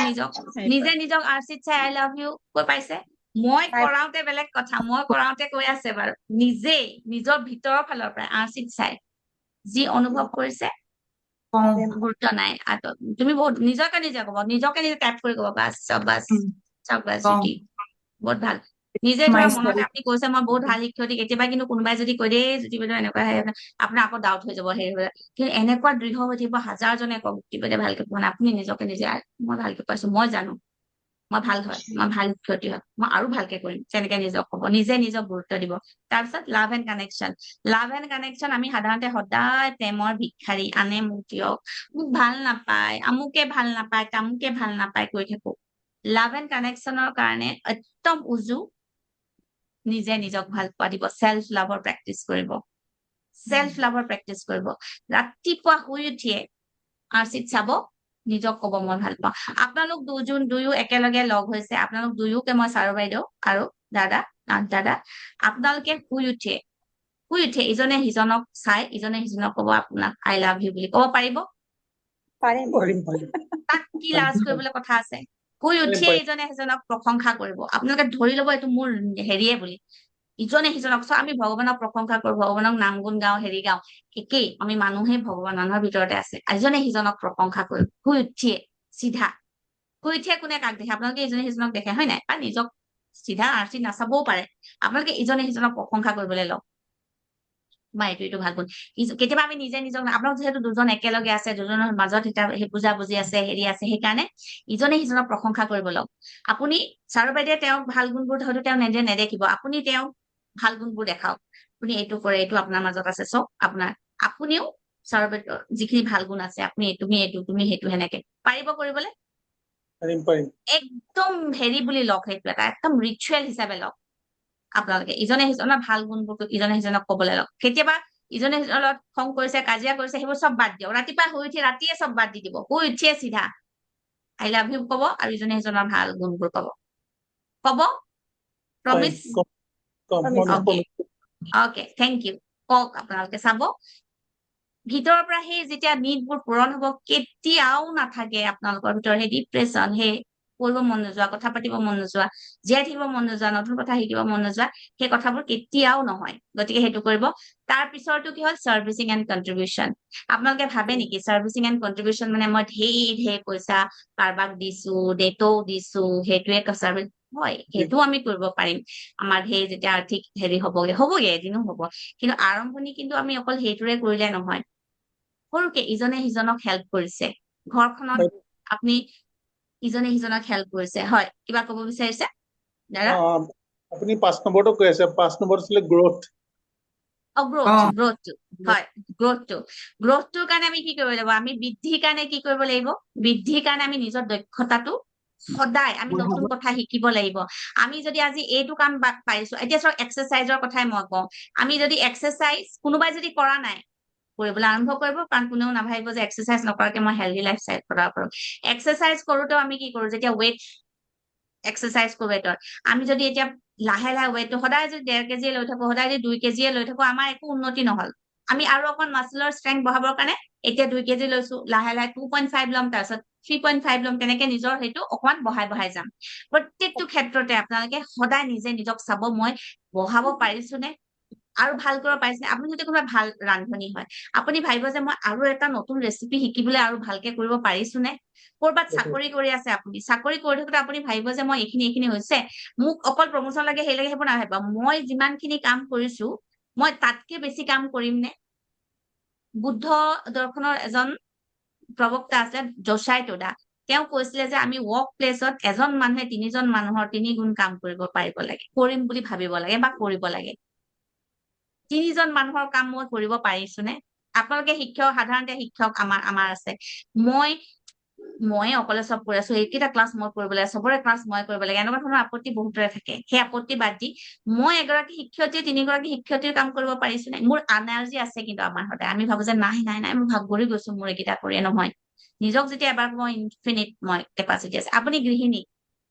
নিজক আৰ্চিত চাই আই লাভ ইউ কৈ পাইছে। মই কৰাওতে বেলেগ কথা, মই কৰাওতে কৈ আছে বাৰু, নিজেই নিজৰ ভিতৰৰ ফালৰ পৰা আৰ্চিত চাই যি অনুভৱ কৰিছে, গুৰুত্ব নাই। তুমি বহুত নিজকে নিজে কব, নিজকে নিজে টাইপ কৰি কব, বাছ চাবাছ চাবাছ জ্যোতি, বহুত ভাল। নিজে ধৰা মনতে আপুনি কৈছে মই বহুত ভাল শিক্ষয়িত্ৰী, কেতিয়াবা কিন্তু কোনোবাই যদি কৈ দেই জ্যোতি বাইদেউ এনেকুৱা আপোনাৰ আকৌ ডাউট হৈ যাব, হেৰি হৈ, কিন্তু এনেকুৱা দৃঢ় হৈ থাকিব, 1000জনে কওক জ্যোতি বাইদেউ ভালকে পোৱা নাই, আপুনি নিজকে নিজে মই ভালকে পাইছো, মই জানো মই ভাল হয়, মই ভাল শিক্ষয়িত্ৰী হয়, মই আৰু ভালকে কৰিম, তেনেকে নিজক কব, নিজে নিজক গুৰুত্ব দিব। তাৰপিছত love and connection. Love and connection আমি সাধাৰণতে সদায় প্ৰেমৰ ভিক্ষাৰী, আনে মোক দিয়ক, মোক ভাল নাপায়, আমুকে ভাল নাপায়, তামুকে ভাল নাপায় কৈ থাকো। লাভ এণ্ড কানেকশ্যনৰ কাৰণে একদম উজু নিজে নিজক ভাল পোৱা দিব, চেল্ফ লাভৰ প্ৰেক্টিচ কৰিব, চেল্ফ লাভৰ প্ৰেক্টিচ কৰিব। ৰাতিপুৱা শুই উঠিয়ে আৰ্চিত চাব, নিজক কব মই ভাল পাওঁ। আপোনালোক দুয়ো একেলগে লগ হৈছে, আপোনালোক দুয়োকে মই ছাৰ বাইদেউ আৰু দাদা আপোনালোকে শুই উঠে ইজনে সিজনক চাই, ইজনে সিজনক কব আপোনাক আই লাভ ইউ বুলি কব পাৰিব? পাৰিম তাক কি লাজ কৰিবলৈ কথা আছে? শুই উঠিয়ে ইজনে সিজনক প্ৰশংসা কৰিব, আপোনালোকে ধৰি লব এইটো মোৰ হেৰিয়ে বুলি। ইজনে সিজনক আমি ভগৱানক প্ৰশংসা কৰো, ভগৱানক নাম গুণ গাওঁ, হেৰি গাওঁ, একেই আমি মানুহে ভগৱান মানুহৰ ভিতৰতে আছে। ইজনে সিজনক প্ৰশংসা কৰিব, শুই উঠিয়ে চিধা। শুই উঠিয়ে কোনে কাক দেখে? আপোনালোকে ইজনে সিজনক দেখে হয় নাই? বা নিজক চিধা আৰ্চিত নাচাবও পাৰে, আপোনালোকে ইজনে সিজনক প্ৰশংসা কৰিবলৈ লওক, বা এইটো ভাল গুণ। কেতিয়াবা আমি নিজে নিজক, আপোনালোক যিহেতু দুজন একেলগে আছে, দুজনৰ মাজত এটা বুজাবুজি আছে, হেৰি আছে, সেইকাৰণে ইজনে সিজনক প্ৰশংসা কৰিব লওক। আপুনি ছাৰ বাইদেৱে তেওঁক ভাল গুণবোৰ হয়তো তেওঁ নেদেখিব, আপুনি তেওঁক ভাল গুণবোৰ দেখাওক, আপুনি এইটো কৰে, এইটো আপোনাৰ মাজত আছে, চব আপুনিও ছাৰ বাইদেউৰ যিখিনি ভাল গুণ আছে, আপুনি তুমি সেইটো, সেনেকে পাৰিব কৰিবলৈ? পাৰিম। একদম হেৰি বুলি লওক, সেইটো এটা একদম ৰিচুৱেল হিচাপে লওক। আপোনালোকে ইজনে সিজনৰ ভাল গুণবোৰ ইজনে সিজনক কবলৈ লওক। কেতিয়াবা ইজনে সিজনৰ লগত খং কৰিছে, কাজিয়া কৰিছে, সেইবোৰ চব বাদ দিয়ক, ৰাতিপুৱা শুই উঠি ৰাতিয়ে চব বাদ দি দিব, শুই উঠিয়ে চিধা আই লাভ ইউ কব, আৰু ইজনে সিজনৰ ভাল গুণবোৰ কব। প্ৰমিছ? Okay, thank you. কওক আপোনালোকে, চাব ভিতৰৰ পৰা সেই যেতিয়া নিডবোৰ পূৰণ হব, কেতিয়াও নাথাকে আপোনালোকৰ ভিতৰত সেই ডিপ্ৰেছন, সেই কৰিব মন নোযোৱা, কথা পাতিব মন নোযোৱা, জীয়াই থাকিব মন নোযোৱা, নতুন কথা শিকিব মন নোযোৱা, সেই কথাবোৰ কেতিয়াও নহয়। গতিকে সেইটো কৰিব। তাৰ পিছৰটো কি হ'ল? Servicing and contribution. আপোনালোকে ভাবে নেকি চাৰ্ভিচিং এণ্ড কন্ট্ৰিবিউচন মানে মই ঢেৰ পইচা কাৰোবাক দিছো, ডেটও দিছো, সেইটোৱে চাৰ্ভিচ হয়? সেইটোও আমি কৰিব পাৰিম, আমাৰ সেই যেতিয়া আৰ্থিক হেৰি হবগে এদিনো হব, কিন্তু আৰম্ভণি কিন্তু আমি অকল সেইটোৰে কৰিলে নহয়। সৰুকে ইজনে সিজনক হেল্প কৰিছে, ঘৰখনত আপুনি ইজনে সিজনক হেল্প কৰিছে, হয়? কিবা কব বিচাৰিছে দাদা? আপুনি 5 নম্বৰটো কৈ আছে, 5 নম্বৰটো আছিলে গ্ৰোথ। গ্ৰোথটো হয়, গ্ৰোথটোৰ কাৰণে আমি কি কৰিব লাগিব? আমি বৃদ্ধিৰ কাৰণে কি কৰিব লাগিব? বৃদ্ধিৰ কাৰণে আমি নিজৰ দক্ষতাটো সদায় আমি নতুন কথা শিকিব লাগিব আমি যদি আজি এইটো কাম পাৰিছো এতিয়া চক এক্সাৰসাইজৰ কথাই মই কওঁ আমি যদি এক্সাৰসাইজ কোনোবাই যদি কৰা নাই কৰিবলৈ আৰম্ভ কৰিব কাৰণ কোনেও নাভাবিব যে এক্সাৰসাইজ নকৰাকে মই হেলদি লাইফ ষ্টাইল কৰা পাৰো এক্সাৰসাইজ কৰোতেও আমি কি কৰো যেতিয়া ৱেইট এক্সাৰসাইজ কৰো ৱেইটৰ আমি যদি এতিয়া লাহে লাহে ৱেইটটো সদায় যদি 1.5 কেজিয়ে লৈ থাকো সদায় যদি 2 কেজিয়ে লৈ থাকো আমাৰ একো উন্নতি নহল আমি আৰু অকণ মাছলৰ ষ্ট্ৰেংথ বঢ়াবৰ কাৰণে এতিয়া 2 কেজি লৈছো লাহে লাহে 2.5 ল'ম তাৰপিছত 3.5 ল'ম তেনেকে নিজৰ সেইটো অকমান বঢ়াই যাম প্ৰত্যেকটো ক্ষেত্ৰতে আপোনালোকে সদায় নিজে নিজক চাব মই বঢ়াব পাৰিছো নে আৰু ভাল কৰিব পাৰিছে আপুনি যদি কোনোবা ভাল ৰান্ধনী হয় আপুনি ভাবিব যে মই আৰু এটা নতুন ৰেচিপি শিকিবলৈ আৰু ভালকে কৰিব পাৰিছো নে কৰবাত চাকৰি কৰি আছে আপুনি চাকৰি কৰি থাকোতে আপুনি ভাবিব যে মই এইখিনি হৈছে মোক অকল প্ৰমোচন লাগে সেই লাগে সেইবোৰ নাভাবিব মই যিমানখিনি কাম কৰিছো মই তাতকে বেছি কাম কৰিম নে বুদ্ধ দৰ্শনৰ এজন প্ৰবক্তা আছে জোচাই টোডা তেওঁ কৈছিলে যে আমি ৱৰ্ক প্লেচত এজন মানুহে 3জন মানুহৰ 3 গুণ কাম কৰিব পাৰিব লাগে কৰিম বুলি ভাবিব লাগে বা কৰিব লাগে 3জন মানুহৰ কাম মই কৰিব পাৰিছো নে আপোনালোকে শিক্ষক সাধাৰণতে শিক্ষক আমাৰ আছে মই অকলে চব কৰি আছো এইকেইটা ক্লাছ মই কৰিব লাগে চবৰে ক্লাছ মই কৰিব লাগে এনেকুৱা ধৰণৰ আপত্তি বহুতৰে থাকে সেই আপত্তি বাদ দি মই এগৰাকী শিক্ষয়িত্ৰী 3গৰাকী শিক্ষয়িত্ৰীৰ কাম কৰিব পাৰিছো নে মোৰ এনাৰ্জি আছে কিন্তু আমাৰ সদায় আমি ভাবো যে নাই মই ভাগৰি গৈছো মোৰ এইকেইটা কৰিয়ে নহয় নিজক যেতিয়া এবাৰ মই ইনফিনিট মই কেপাচিটি আছে আপুনি গৃহিণী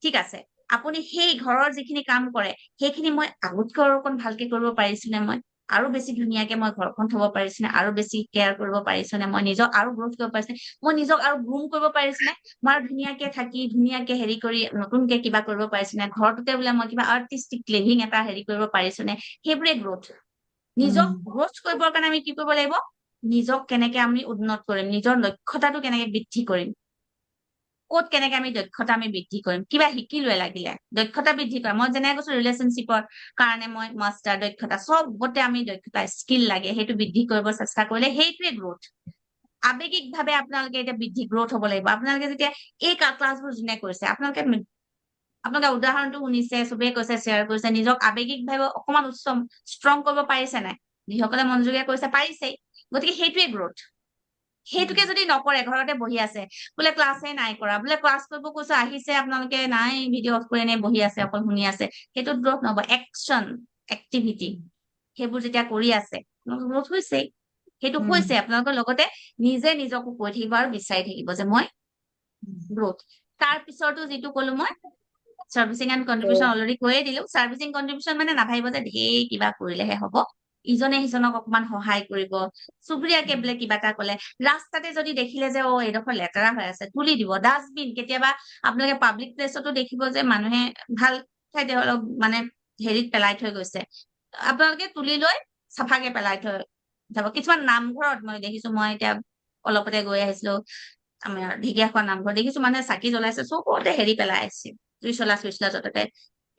ঠিক আছে আপুনি সেই ঘৰৰ যিখিনি কাম কৰে সেইখিনি মই আগতকৈ আৰু অকণ ভালকে কৰিব পাৰিছো নে মই আৰু বেছি ধুনীয়াকে মই ঘৰখন থব পাৰিছো নে আৰু বেছি কেয়াৰ কৰিব পাৰিছো নে মই নিজক আৰু গ্ৰোথ কৰিব পাৰিছো নে মই নিজক আৰু গ্ৰুম কৰিব পাৰিছো নে মই ধুনীয়াকে থাকি ধুনীয়াকে হেৰি কৰি নতুনকে কিবা কৰিব পাৰিছো নে ঘৰটোতে বোলে মই কিবা আৰ্টিষ্টিক লিভিং এটা হেৰি কৰিব পাৰিছো নে সেইবোৰে গ্ৰোথ নিজক গ্ৰোথ কৰিবৰ কাৰণে আমি কি কৰিব লাগিব নিজক কেনেকে আমি উন্নত কৰিম নিজৰ দক্ষতাটো কেনেকে বৃদ্ধি কৰিম ক'ত কেনেকে আমি দক্ষতা আমি বৃদ্ধি কৰিম কিবা শিকিলোৱে লাগিলে দক্ষতা বৃদ্ধি কৰা মই যেনেকৈ কৈছো ৰিলেশ্যনশ্বিপৰ কাৰণে মই মাষ্টাৰ দক্ষতা চবতে আমি দক্ষতা স্কিল লাগে সেইটো বৃদ্ধি কৰিব চেষ্টা কৰিলে সেইটোৱে গ্ৰোথ আবেগিকভাৱে আপোনালোকে এতিয়া বৃদ্ধি গ্ৰোথ হ'ব লাগিব আপোনালোকে যেতিয়া এই ক্লাছবোৰ যোনে কৰিছে আপোনালোকে উদাহৰণটো শুনিছে চবেই কৈছে শ্বেয়াৰ কৰিছে নিজক আবেগিকভাৱে অকমান ষ্ট্ৰং কৰিব পাৰিছে নাই যিসকলে মনোযোগে কৰিছে পাৰিছেই গতিকে সেইটোৱে গ্ৰোথ সেইটোকে যদি নকৰে ঘৰতে বহি আছে বোলে ক্লাছে নাই কৰা বোলে ক্লাছ কৰিব কৈছো আহিছে আপোনালোকে নাই ভিডিঅ' অফ কৰি এনে বহি আছে অকল শুনি আছে সেইটোত গ্ৰোথ নহব একচন এক্টিভিটি সেইবোৰ যেতিয়া কৰি আছে গ্ৰোথ হৈছেই সেইটো হৈছে আপোনালোকৰ লগতে নিজে নিজকো কৈ থাকিব আৰু বিচাৰি থাকিব যে মই গ্ৰোথ তাৰ পিছতো যিটো কলো মই সাৰ্ভিসিং এণ্ড কন্ট্ৰিবিউশন অলৰেডি কৈয়ে দিলো সাৰ্ভিসিং কন্ট্ৰিবিউশন মানে নাভাবিব যে ঢেৰ কিবা কৰিলেহে হ'ব ইজনে সিজনক অকমান সহায় কৰিব চুবুৰীয়াকে বোলে কিবা এটা কলে ৰাস্তাতে যদি দেখিলে যে এইডোখৰ লেতেৰা হৈ আছে তুলি দিব ডাষ্টবিন কেতিয়াবা আপোনালোকে পাব্লিক প্লেচতো দেখিব যে মানুহে ভাল ঠাইতে অলপ মানে হেৰিত পেলাই থৈ গৈছে আপোনালোকে তুলি লৈ চাফাকে পেলাই থৈ যাব কিছুমান নামঘৰত মই দেখিছো মই এতিয়া অলপতে গৈ আহিছিলো আমাৰ ঢেকীয়াখোৱা নামঘৰ দেখিছো মানুহে চাকি জ্বলাইছে চবতে হেৰি পেলাই আছে চুই চলা য'তে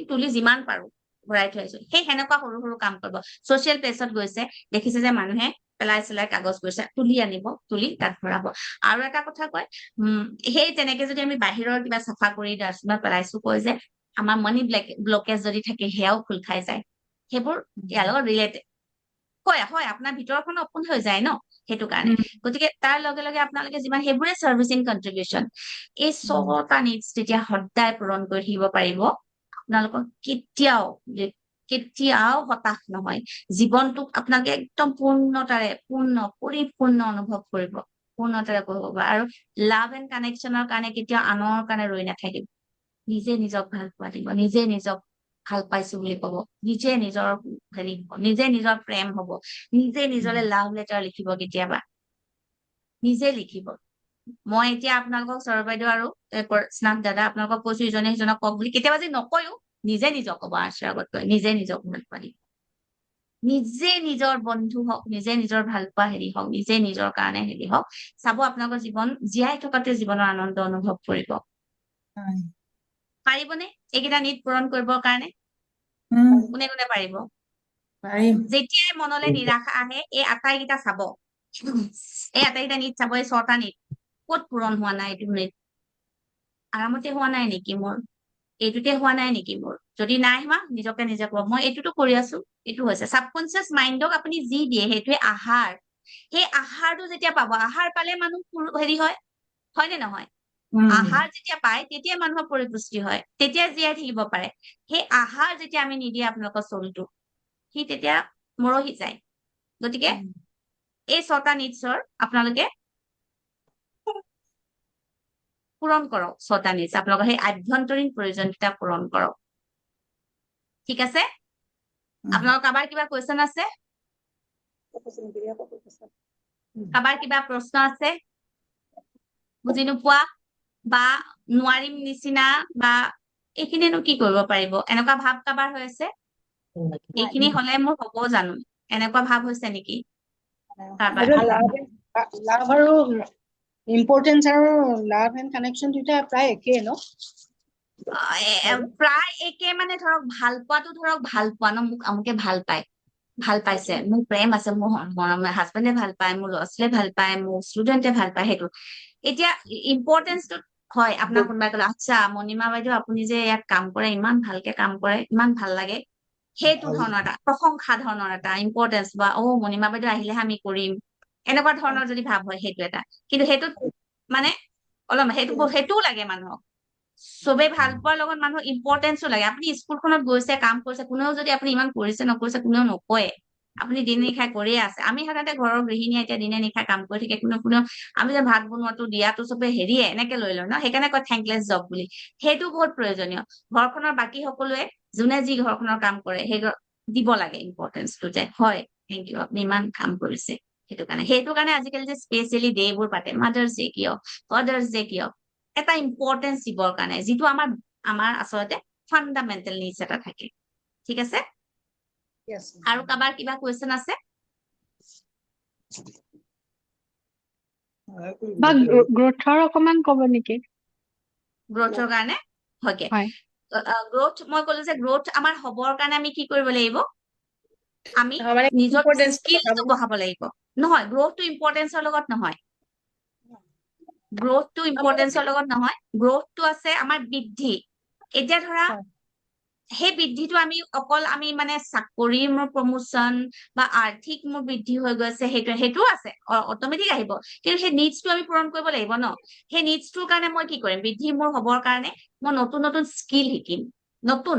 তুলি যিমান পাৰো ভৰাই থৈ আহিছো সেই সেনেকুৱা সৰু সৰু কাম কৰিব ছচিয়েল প্লেচত গৈছে দেখিছে যে মানুহে পেলাই কাগজ কৰিছে তুলি আনিব তুলি তাত ভৰাব আৰু এটা কথা কয় সেই তেনেকে যদি আমি বাহিৰৰ কিবা চাফা কৰি ডাষ্টবিনত পেলাইছো কয় যে আমাৰ মানি ব্লকেজ যদি থাকে সেয়াও খোল খাই যায় সেইবোৰ ইয়াৰ লগত ৰিলেটেড হয় আপোনাৰ ভিতৰখন অপোন হৈ যায় ন সেইটো কাৰণে গতিকে তাৰ লগে লগে আপোনালোকে যিমান সেইবোৰে সাৰ্ভিসিং কন্ট্ৰিবিউশন এই 6টা নিডছ যেতিয়া সদায় পূৰণ কৰি থাকিব পাৰিব আপোনালোকক কেতিয়াও হতাশ নহয় জীৱনটোক আপোনালোকে একদম পৰিপূৰ্ণ অনুভৱ কৰিব পূৰ্ণতাৰে কৰিব আৰু লাভ এণ্ড কানেকশ্যনৰ কাৰণে কেতিয়াও আনৰ কাৰণে ৰৈ নাথাকিব নিজে নিজক ভাল পোৱা দিব নিজে নিজক ভাল পাইছো বুলি কব নিজে নিজৰ হেৰি নিজে নিজৰ প্ৰেম হব নিজে নিজলে লাভ লেটাৰ লিখিব কেতিয়াবা নিজে লিখিব মই এতিয়া আপোনালোকক সৌৰভ বাইদেউ আৰু স্নাত দাদা আপোনালোকক কৈছো ইজনে সিজনক কওক বুলি কেতিয়াবা যদি নকয়ো নিজে নিজক কব আশ্ৰয় আগত কৈ নিজে নিজক ভাল পোৱা দিব নিজে নিজৰ বন্ধু হওক নিজে নিজৰ ভাল পোৱা হেৰি হওক নিজে নিজৰ কাৰণে হেৰি হওক চাব আপোনালোকৰ জীৱন জীয়াই থকাতে জীৱনৰ আনন্দ অনুভৱ কৰিব পাৰিবনে এইকেইটা নিট পূৰণ কৰিবৰ কাৰণে কোনে কোনে পাৰিব যেতিয়াই মনলে নিৰাশা আহে এই আটাইকেইটা চাব এই আটাইকেইটা নিট চাব এই 6টা নিট ক'ত পূৰণ হোৱা নাই এইটো নিট আৰামতে হোৱা নাই নেকি মোৰ এইটোতে হোৱা নাই নেকি মোৰ যদি নাই হোৱা নিজকে নিজে কব মই এইটোতো কৰি আছো এইটো হৈছে সাবকনচিয়াস মাইণ্ডক আপুনি যি দিয়ে সেইটোৱে আহাৰ সেই আহাৰটো যেতিয়া পাব আহাৰ পালে মানুহ হেৰি হয় নে নহয় আহাৰ যেতিয়া পায় তেতিয়া মানুহৰ পৰিপুষ্টি হয়, তেতিয়া জীয়াই থাকিব পাৰে। সেই আহাৰ যেতিয়া আমি নিদিয়ে আপোনালোকৰ চলটো, সি তেতিয়া মৰহি যায়। গতিকে এই 6টা নিডছৰ আপোনালোকে পূৰণ কৰক। 6টা নিডছ আপোনালোকৰ সেই আভ্যন্তৰীণ প্ৰয়োজনীয়তা পূৰণ কৰক। ঠিক আছে? আপোনালোকৰ কাৰোবাৰ কিবা কুৱেশ্যন আছে? কাৰোবাৰ কিবা প্ৰশ্ন আছে? বুজি নোপোৱা বা নোৱাৰিম নিচিনা বা এইখিনিনো কি কৰিব পাৰিব এনেকুৱা ভাৱ কাৰোবাৰ হৈ আছে? এইখিনি হলে মোৰ হ'ব জানো, এনেকুৱা ভাৱ হৈছে নেকি কাৰোবাৰ? লাভ আৰু ইম্পৰ্টেঞ্চ আৰু লাভ এণ্ড কানেকশ্যন দুটা প্ৰায় একেই ন? প্ৰায় একে মানে ধৰক ভাল পোৱাটো ধৰক ভাল পোৱা ন, মোক আমুকে ভাল পায়, ভাল পাইছে, মোৰ প্ৰেম আছে, মোৰ হাজবেণ্ডে ভাল পায়, মোৰ ল'ৰা ছোৱালীয়ে ভাল পায়, মোৰ ষ্টুডেণ্টে ভাল পায়। সেইটো এতিয়া ইম্পৰ্টেঞ্চটো হয়। আপোনাক কোনোবাই ক'লে আচ্ছা মণিমা বাইদেউ আপুনি যে ইয়াত কাম কৰে, ইমান ভালকে কাম কৰে, ইমান ভাল লাগে, সেইটো ধৰণৰ এটা প্ৰশংসা ধৰণৰ এটা ইম্পৰ্টেঞ্চ বা মণিমা বাইদেউ আহিলেহে আমি কৰিম, এনেকুৱা ধৰণৰ যদি ভাৱ হয় সেইটো এটা। কিন্তু সেইটোত মানে অলপ সেইটোও লাগে মানুহক। চবেই ভাল পোৱাৰ লগত মানুহৰ ইম্পৰ্টেঞ্চো লাগে। আপুনি স্কুলখনত গৈছে, কাম কৰিছে, কোনেও যদি আপুনি ইমান কৰিছে নকৰিছে কোনেও নকয়ে, আপুনি দিনে নিশাই কৰিয়ে আছে। আমি সাধাৰণতে ঘৰৰ গৃহিণীয়ে এতিয়া দিনে নিশাই কাম কৰি থাকে, কোনেও আমি যে ভাত বনোৱাটো দিয়াটো চবে হেৰিয়ে এনেকে লৈ লয় ন, সেইকাৰণে কয় থেংকলেছ জব বুলি। সেইটো বহুত প্ৰয়োজনীয়। ঘৰখনৰ বাকী সকলোৱে যোনে যি ঘৰখনৰ কাম কৰে সেই দিব লাগে ইম্পৰ্টেঞ্চটো, যে হয় থেংক ইউ আপুনি ইমান কাম কৰিছে। সেইটো কাৰণে আজিকালি যে স্পেচিয়েলি ডেবোৰ পাতে, মাদাৰ্ছ ডে কিয়, ফাদাৰ্ছ ডে কিয়, এটা ইম্পৰ্টেঞ্চ দিবৰ কাৰণে, যিটো আমাৰ আচলতে ফাণ্ডামেণ্টেল নিডছ এটা থাকে। ঠিক আছে? আৰু কাৰোবাৰ কিবা কুৱেশ্যন আছে? গ্ৰোথৰ অকমান ক'ব নেকি? গ্ৰোথৰ কাৰণে হয়। হয়। গ্ৰোথ মই ক'লো যে গ্ৰোথ আমাৰ হবৰ কাৰণে আমি কি কৰিব লাগিব? আমি মানে নিজৰ ইম্পৰ্টেঞ্চ স্কিলটো বঢ়াব লাগিব। নহয়, গ্ৰোথটো ইম্পৰ্টেঞ্চৰ লগত নহয়। গ্ৰোথটো ইম্পৰ্টেঞ্চৰ লগত নহয়, গ্ৰোথটো আছে আমাৰ বৃদ্ধি। এতিয়া ধৰা সেই বৃদ্ধিটো আমি অকল আমি মানে চাকৰি মোৰ প্ৰমোচন বা আৰ্থিক মোৰ বৃদ্ধি হৈ গৈছে সেইটোও আছে, অট'মেটিক আহিব। কিন্তু সেই নিডছটো আমি পূৰণ কৰিব লাগিব ন। সেই নিডছটোৰ কাৰণে মই কি কৰিম? বৃদ্ধি মোৰ হবৰ কাৰণে মই নতুন নতুন স্কিল শিকিম, নতুন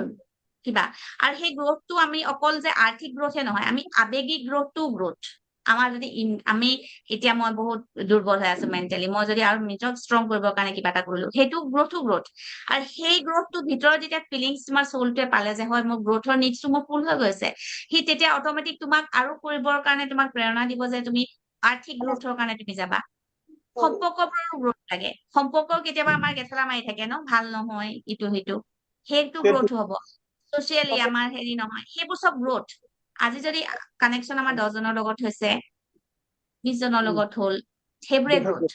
কিবা। আৰু সেই গ্ৰোথটো আমি অকল যে আৰ্থিক গ্ৰোথে নহয়, আমি আৱেগিক গ্ৰোথটো গ্ৰোথ। আমাৰ যদি আমি এতিয়া মই বহুত দুৰ্বল হৈ আছো মেণ্টেলি, মই যদি আৰু নিজক ষ্ট্ৰং কৰিবৰ কাৰণে কিবা এটা কৰিলো, সেইটো গ্ৰোথো গ্ৰোথ। আৰু সেই গ্ৰোথটোৰ ভিতৰত যেতিয়া ফিলিংছ তোমাৰ চলটোৱে পালে যে হয় মোৰ গ্ৰোথৰ নিডছটো মোৰ ফুল হৈ গৈছে, সি তেতিয়া অট'মেটিক তোমাক আৰু কৰিবৰ কাৰণে তোমাক প্ৰেৰণা দিব যে তুমি আৰ্থিক গ্ৰোথৰ কাৰণে তুমি যাবা। সম্পৰ্কবোৰৰো গ্ৰোথ লাগে। সম্পৰ্ক কেতিয়াবা আমাৰ গেথেলা মাৰি থাকে ন, ভাল নহয় ইটো সিটো, সেইটো গ্ৰোথ হ'ব। ছচিয়েলি আমাৰ হেৰি নহয়, সেইবোৰ চব গ্ৰোথ। আজি যদি কানেকশ্যন আমাৰ 10 জনৰ লগত হৈছে, 20 জনৰ লগত হ'ল, সেইবোৰে গ্ৰোথ।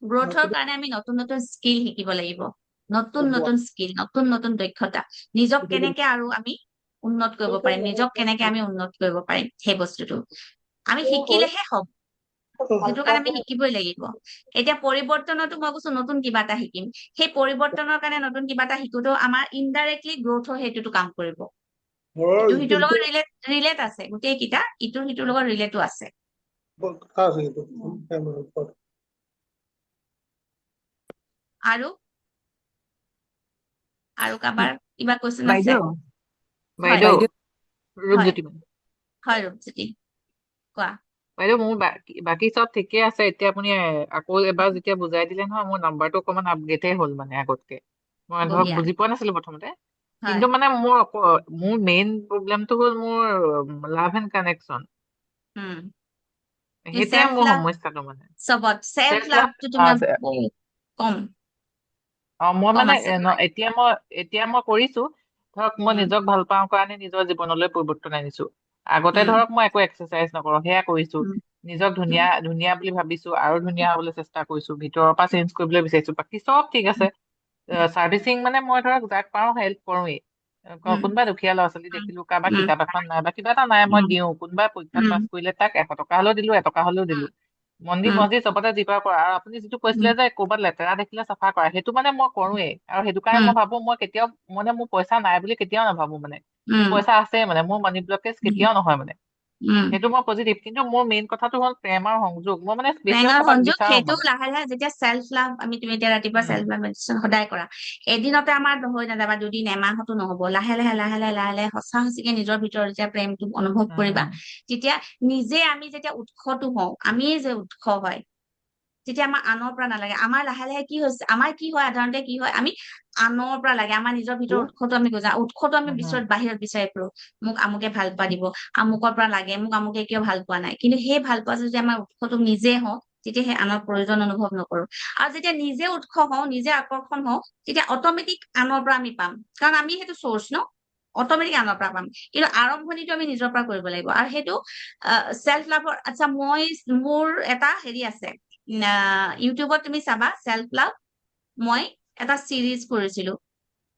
গ্ৰোথৰ কাৰণে আমি নতুন নতুন স্কিল শিকিব লাগিব, নতুন নতুন স্কিল, নতুন নতুন দক্ষতা। নিজক কেনেকে আৰু আমি উন্নত কৰিব পাৰিম, নিজক কেনেকে আমি উন্নত কৰিব পাৰিম, সেই বস্তুটো আমি শিকিলেহে হ'ব। সেইটো কাৰণে আমি শিকিবই লাগিব। এতিয়া পৰিৱৰ্তনতো মই কৈছো নতুন কিবা এটা শিকিম, সেই পৰিৱৰ্তনৰ কাৰণে নতুন কিবা এটা শিকোতেও আমাৰ ইনডাইৰেক্টলি গ্ৰোথৰ সেইটোতো কাম কৰিব। ইটো সিটোৰ লগত ৰিলেট আছে, গোটেই কেইটা ইটো সিটোৰ লগত ৰিলেটো আছে। আৰু কাৰোবাৰ কিবা কুৱেশ্যন আছে? বাইদেউ ৰূপজ্যোতি হয় ৰূপজ্যোতি, কোৱা। বাইদেউ মোৰ বাকী চব ঠিকে আছে। এতিয়া আপুনি আকৌ এবাৰ যেতিয়া বুজাই দিলে নহয়, মোৰ নাম্বাৰটো অকমান আপডেটে হ'ল মানে আগতকে। মই ধৰক বঢ়িয়া। বুজি পোৱা নাছিলো প্ৰথমতে, হয় কিন্তু মানে মোৰ মেইন প্ৰব্লেমটো হ'ল মোৰ লাভ এণ্ড কানেকশ্যন। সেইটোৱে মোৰ সমস্যাটো মানে। চবত চেল্ফ Self love লাভটো তোমাৰ আছে। বহুত কম। মই কম মানে আছে তোমাৰ। এতিয়া মই কৰিছো। ধৰক মই নিজক ভাল পাওঁ কাৰণে নিজৰ জীৱনলৈ পৰিৱৰ্তন আনিছো। আগতে ধৰক মই একো এক্সাৰচাইজ নকৰো, সেয়া কৰিছো। নিজক ধুনীয়া ধুনীয়া বুলি ভাবিছো, আৰু ধুনীয়া হবলৈ চেষ্টা কৰিছো, ভিতৰৰ পৰা চেঞ্জ কৰিবলৈ বিচাৰিছো। বাকী চব ঠিক আছে। চাৰ্ভিচিং মানে মই ধৰক যাক পাৰো হেল্প কৰোৱেই। কোনোবা দুখীয়া ল'ৰা ছোৱালী দেখিলো, কাৰোবাৰ কিতাপ এখন নাই বা কিবা এটা নাই, মই দিওঁ। কোনোবাই পৰীক্ষাত পাছ কৰিলে তাক 100 টকা হলেও দিলো, 1 টকা হলেও দিলো। মন্দিৰ মছজিদ চবতে যিবাৰ কৰা। আৰু আপুনি যিটো কৈছিলে যে ক'ৰবাত লেতেৰা দেখিলে চাফা কৰা, সেইটো মানে মই কৰোৱেই। আৰু সেইটো কাৰণে মই ভাবো মই কেতিয়াও মানে মোৰ পইচা নাই বুলি কেতিয়াও নাভাবো মানে। মোৰ পইচা আছে মানে, মোৰ মানি ব্লকেজ কেতিয়াও নহয় মানে। সেইটো মই পজিটিভ, কিন্তু মোৰ মেইন কথাটো হ'ল প্ৰেম আৰু সংযোগ। মই মানে বেছিভাগ প্ৰেমৰ কাৰোবাক সংযোগ বিচাৰো সেইটো মানে। লাহে লাহে যেতিয়া চেল্ফ লাভ তুমি এতিয়া ৰাতিপুৱা চেল্ফ লাভ মেডিটেশ্যন সদায় কৰা, এদিনতে আমাৰ হৈ নাযাবা, দুদিন এমাহতো নহব, লাহে লাহে সঁচা সঁচিকে নিজৰ ভিতৰত যেতিয়া প্ৰেমটো অনুভৱ কৰিবা, তেতিয়া নিজে আমি যেতিয়া উৎসটো হওঁ, আমিয়ে যে উৎস হয়, তেতিয়া আমাৰ আনৰ পৰা নালাগে। আমাৰ লাহে লাহে কি হৈছে, আমাৰ কি হয় সাধাৰণতে কি হয়, আমি আনৰ পৰা লাগে, আমাৰ নিজৰ ভিতৰৰ উৎসটো আমি গজা, উৎসটো আমি বাহিৰত বিচাৰি ফুৰো। মোক আমুকে ভাল পোৱা দিব, আমুকৰ পৰা লাগে, মোক আমুকে কিয় ভাল পোৱা নাই। কিন্তু সেই ভাল পোৱা যদি আমাৰ উৎসটো নিজে হওঁ, তেতিয়া সেই আনৰ প্ৰয়োজন অনুভৱ নকৰো। আৰু যেতিয়া নিজে উৎস হওঁ, নিজে আকৰ্ষণ হওঁ, তেতিয়া অটমেটিক আনৰ পৰা আমি পাম, কাৰণ আমি সেইটো চ'ৰ্চ ন, অটমেটিক আনৰ পৰা পাম। কিন্তু আৰম্ভণিটো আমি নিজৰ পৰা কৰিব লাগিব। আৰু সেইটো চেল্ফ লাভৰ, আচ্ছা মোৰ এটা হেৰি আছে, ইউটিউবত তুমি চাবা চেল্ফ লাভ, মই এটা চিৰিজ কৰিছিলো,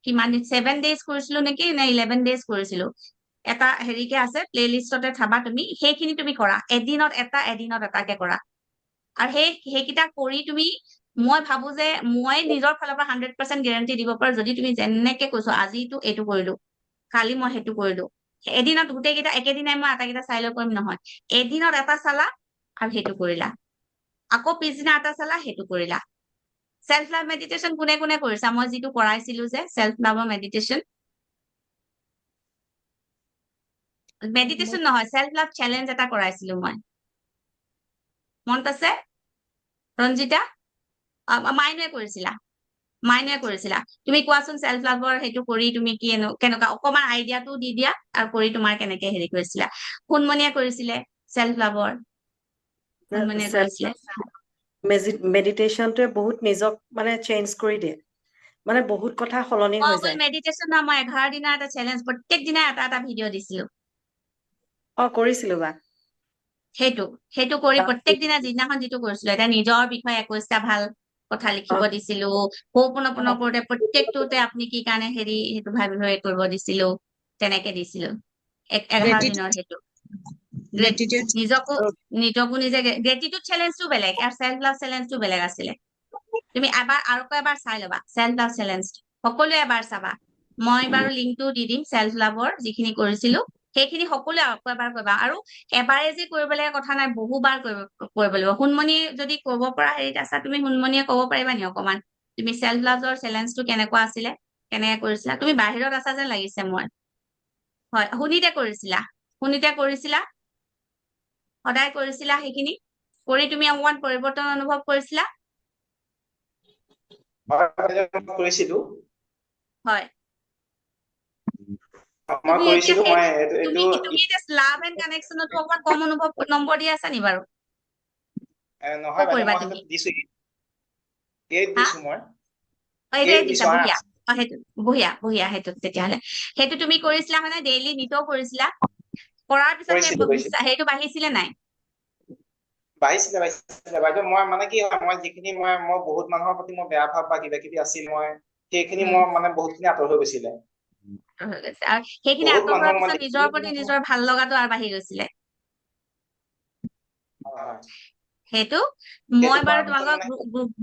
কিমান 7 days কৰিছিলো নেকি, নে 11 days কৰিছিলো। এটা হেৰিকে আছে, প্লে লিষ্টতে চাবা তুমি, সেইখিনি তুমি কৰা, এদিনত এটাকে কৰা। আৰু সেইকেইটা কৰি তুমি, মই ভাবো যে মই নিজৰ ফালৰ পৰা 100% গেৰাণ্টি দিব পাৰো, যদি তুমি যেনেকে কৈছো আজিতো এইটো কৰিলো, কালি মই সেইটো কৰিলো, এদিনত গোটেইকেইটা একেদিনাই মই আটাইকেইটা চাই লৈ কৰিম নহয়, এদিনত এটা চালা আৰু সেইটো কৰিলা, আকৌ পিছদিনা এটা চালা সেইটো কৰিলা। চেল্ফ লাভ মেডিটেশ্যন কোনে কোনে কৰিছা, মই যিটো কৰাইছিলো যে চেল্ফ লাভৰ মেডিটেশ্যন নহয়, চেল্ফ লাভ চেলেঞ্জ এটা কৰাইছিলো মই, মনত আছে ৰঞ্জিতা? মাইনুৱে কৰিছিলা। তুমি কোৱাচোন চেল্ফ লাভৰ সেইটো কৰি তুমি কি কেনেকুৱা, অকমান আইডিয়াটো দি দিয়া, আৰু কৰি তোমাৰ কেনেকে হেৰি কৰিছিলা। সোণমণিয়ে কৰিছিলে চেল্ফ লাভৰ, সোণমণিয়ে কৰিছিলে। মেডিটেশ্যনটোৱে বহুত নিজক মানে চেঞ্জ কৰি দিয়ে, মানে বহুত কথা সলনি হৈ অকল যায়। মেডিটেশ্যন নহয়, মই 11 দিনৰ এটা চেলেঞ্জ, প্ৰত্যেক দিনাই এটা ভিডিঅ' দিছিলো। কৰিছিলো বা সেইটো কৰি প্ৰত্যেক দিনা যিদিনাখন যিটো কৰিছিলো, এতিয়া নিজৰ বিষয়ে 21টা ভাল কথা লিখিব দিছিলো, হোপনপন কৰোতে প্ৰত্যেকটোতে আপুনি কি কাৰণে হেৰি সেইটো ভাবি কৰিব দিছিলো, তেনেকে দিছিলো 11 দিনৰ সেইটো। নিজকো নিজে গ্ৰেটিটিউড চেলেঞ্জটো বেলেগ আৰু চেল্ফ লাভ চেলেঞ্জটো বেলেগ আছিলে। তুমি এবাৰ চাই ল'বা চেল্ফ লাভ চেলেঞ্জ, সকলোৱে এবাৰ চাবা। মই বাৰু লিংকটো দি দিম চেল্ফ লাভৰ যিখিনি কৰিছিলো, সেইখিনি সকলোৱে আকৌ এবাৰ কৰিবা। আৰু এবাৰে যে কৰিব লাগে কথা নাই, বহুবাৰ কৰিব লাগিব। সোণমণি যদি ক'ব পৰা হেৰিত আছা তুমি, সোণমণিয়ে ক'ব পাৰিবা নি অকমান, তুমি চেল্ফ লাভৰ চেলেঞ্জটো কেনেকুৱা আছিলে, কেনেকে কৰিছিলা? তুমি বাহিৰত আছা যেন লাগিছে মই। হয়, সুনীতে কৰিছিলা, সদায় কৰিছিলা সেইখিনি কৰি, তুমি অকমান পৰিৱৰ্তন অনুভৱ কৰিছিলা? কৰিছিলো। হয়, মই কৰিছিলো। মই তুমি এতিয়া লাভ এণ্ড কানেকশ্যনতো অকমান কম নম্বৰ দি আছা নি বাৰু? নহয় বাইদেউ, কৰিবা মই তুমি? সেইটো দিছো, 8 দিছো মই। এইটোৱে 8 দিছা, দিছো। বঢ়িয়া। সেইটো বঢ়িয়া, সেইটোত তেতিয়াহ'লে সেইটো তুমি কৰিছিলা মানে ডেইলি নিতৌ কৰিছিলা? কৰাৰ পিছত কৰিছিলো। সেইটো বাঢ়িছিলে নাই? বাঢ়িছিলে বাইদেউ। মই মানে কি হয়, মই যিখিনি মই বহুত মানুহৰ প্ৰতি মই বেয়া ভাৱ বা কিবা কিবি আছিল, মই সেইখিনি মই মানে বহুতখিনি আঁতৰ হৈ গৈছিলে। হৈ গৈছে, আৰু সেইখিনি বহুত আঁতৰ হোৱাৰ মানুহক মই পিছত নিজৰ প্ৰতি নিজৰ ভাল লগাটো আৰু বাঢ়ি গৈছিলে। সেইটো মই বাৰু তোমালোকক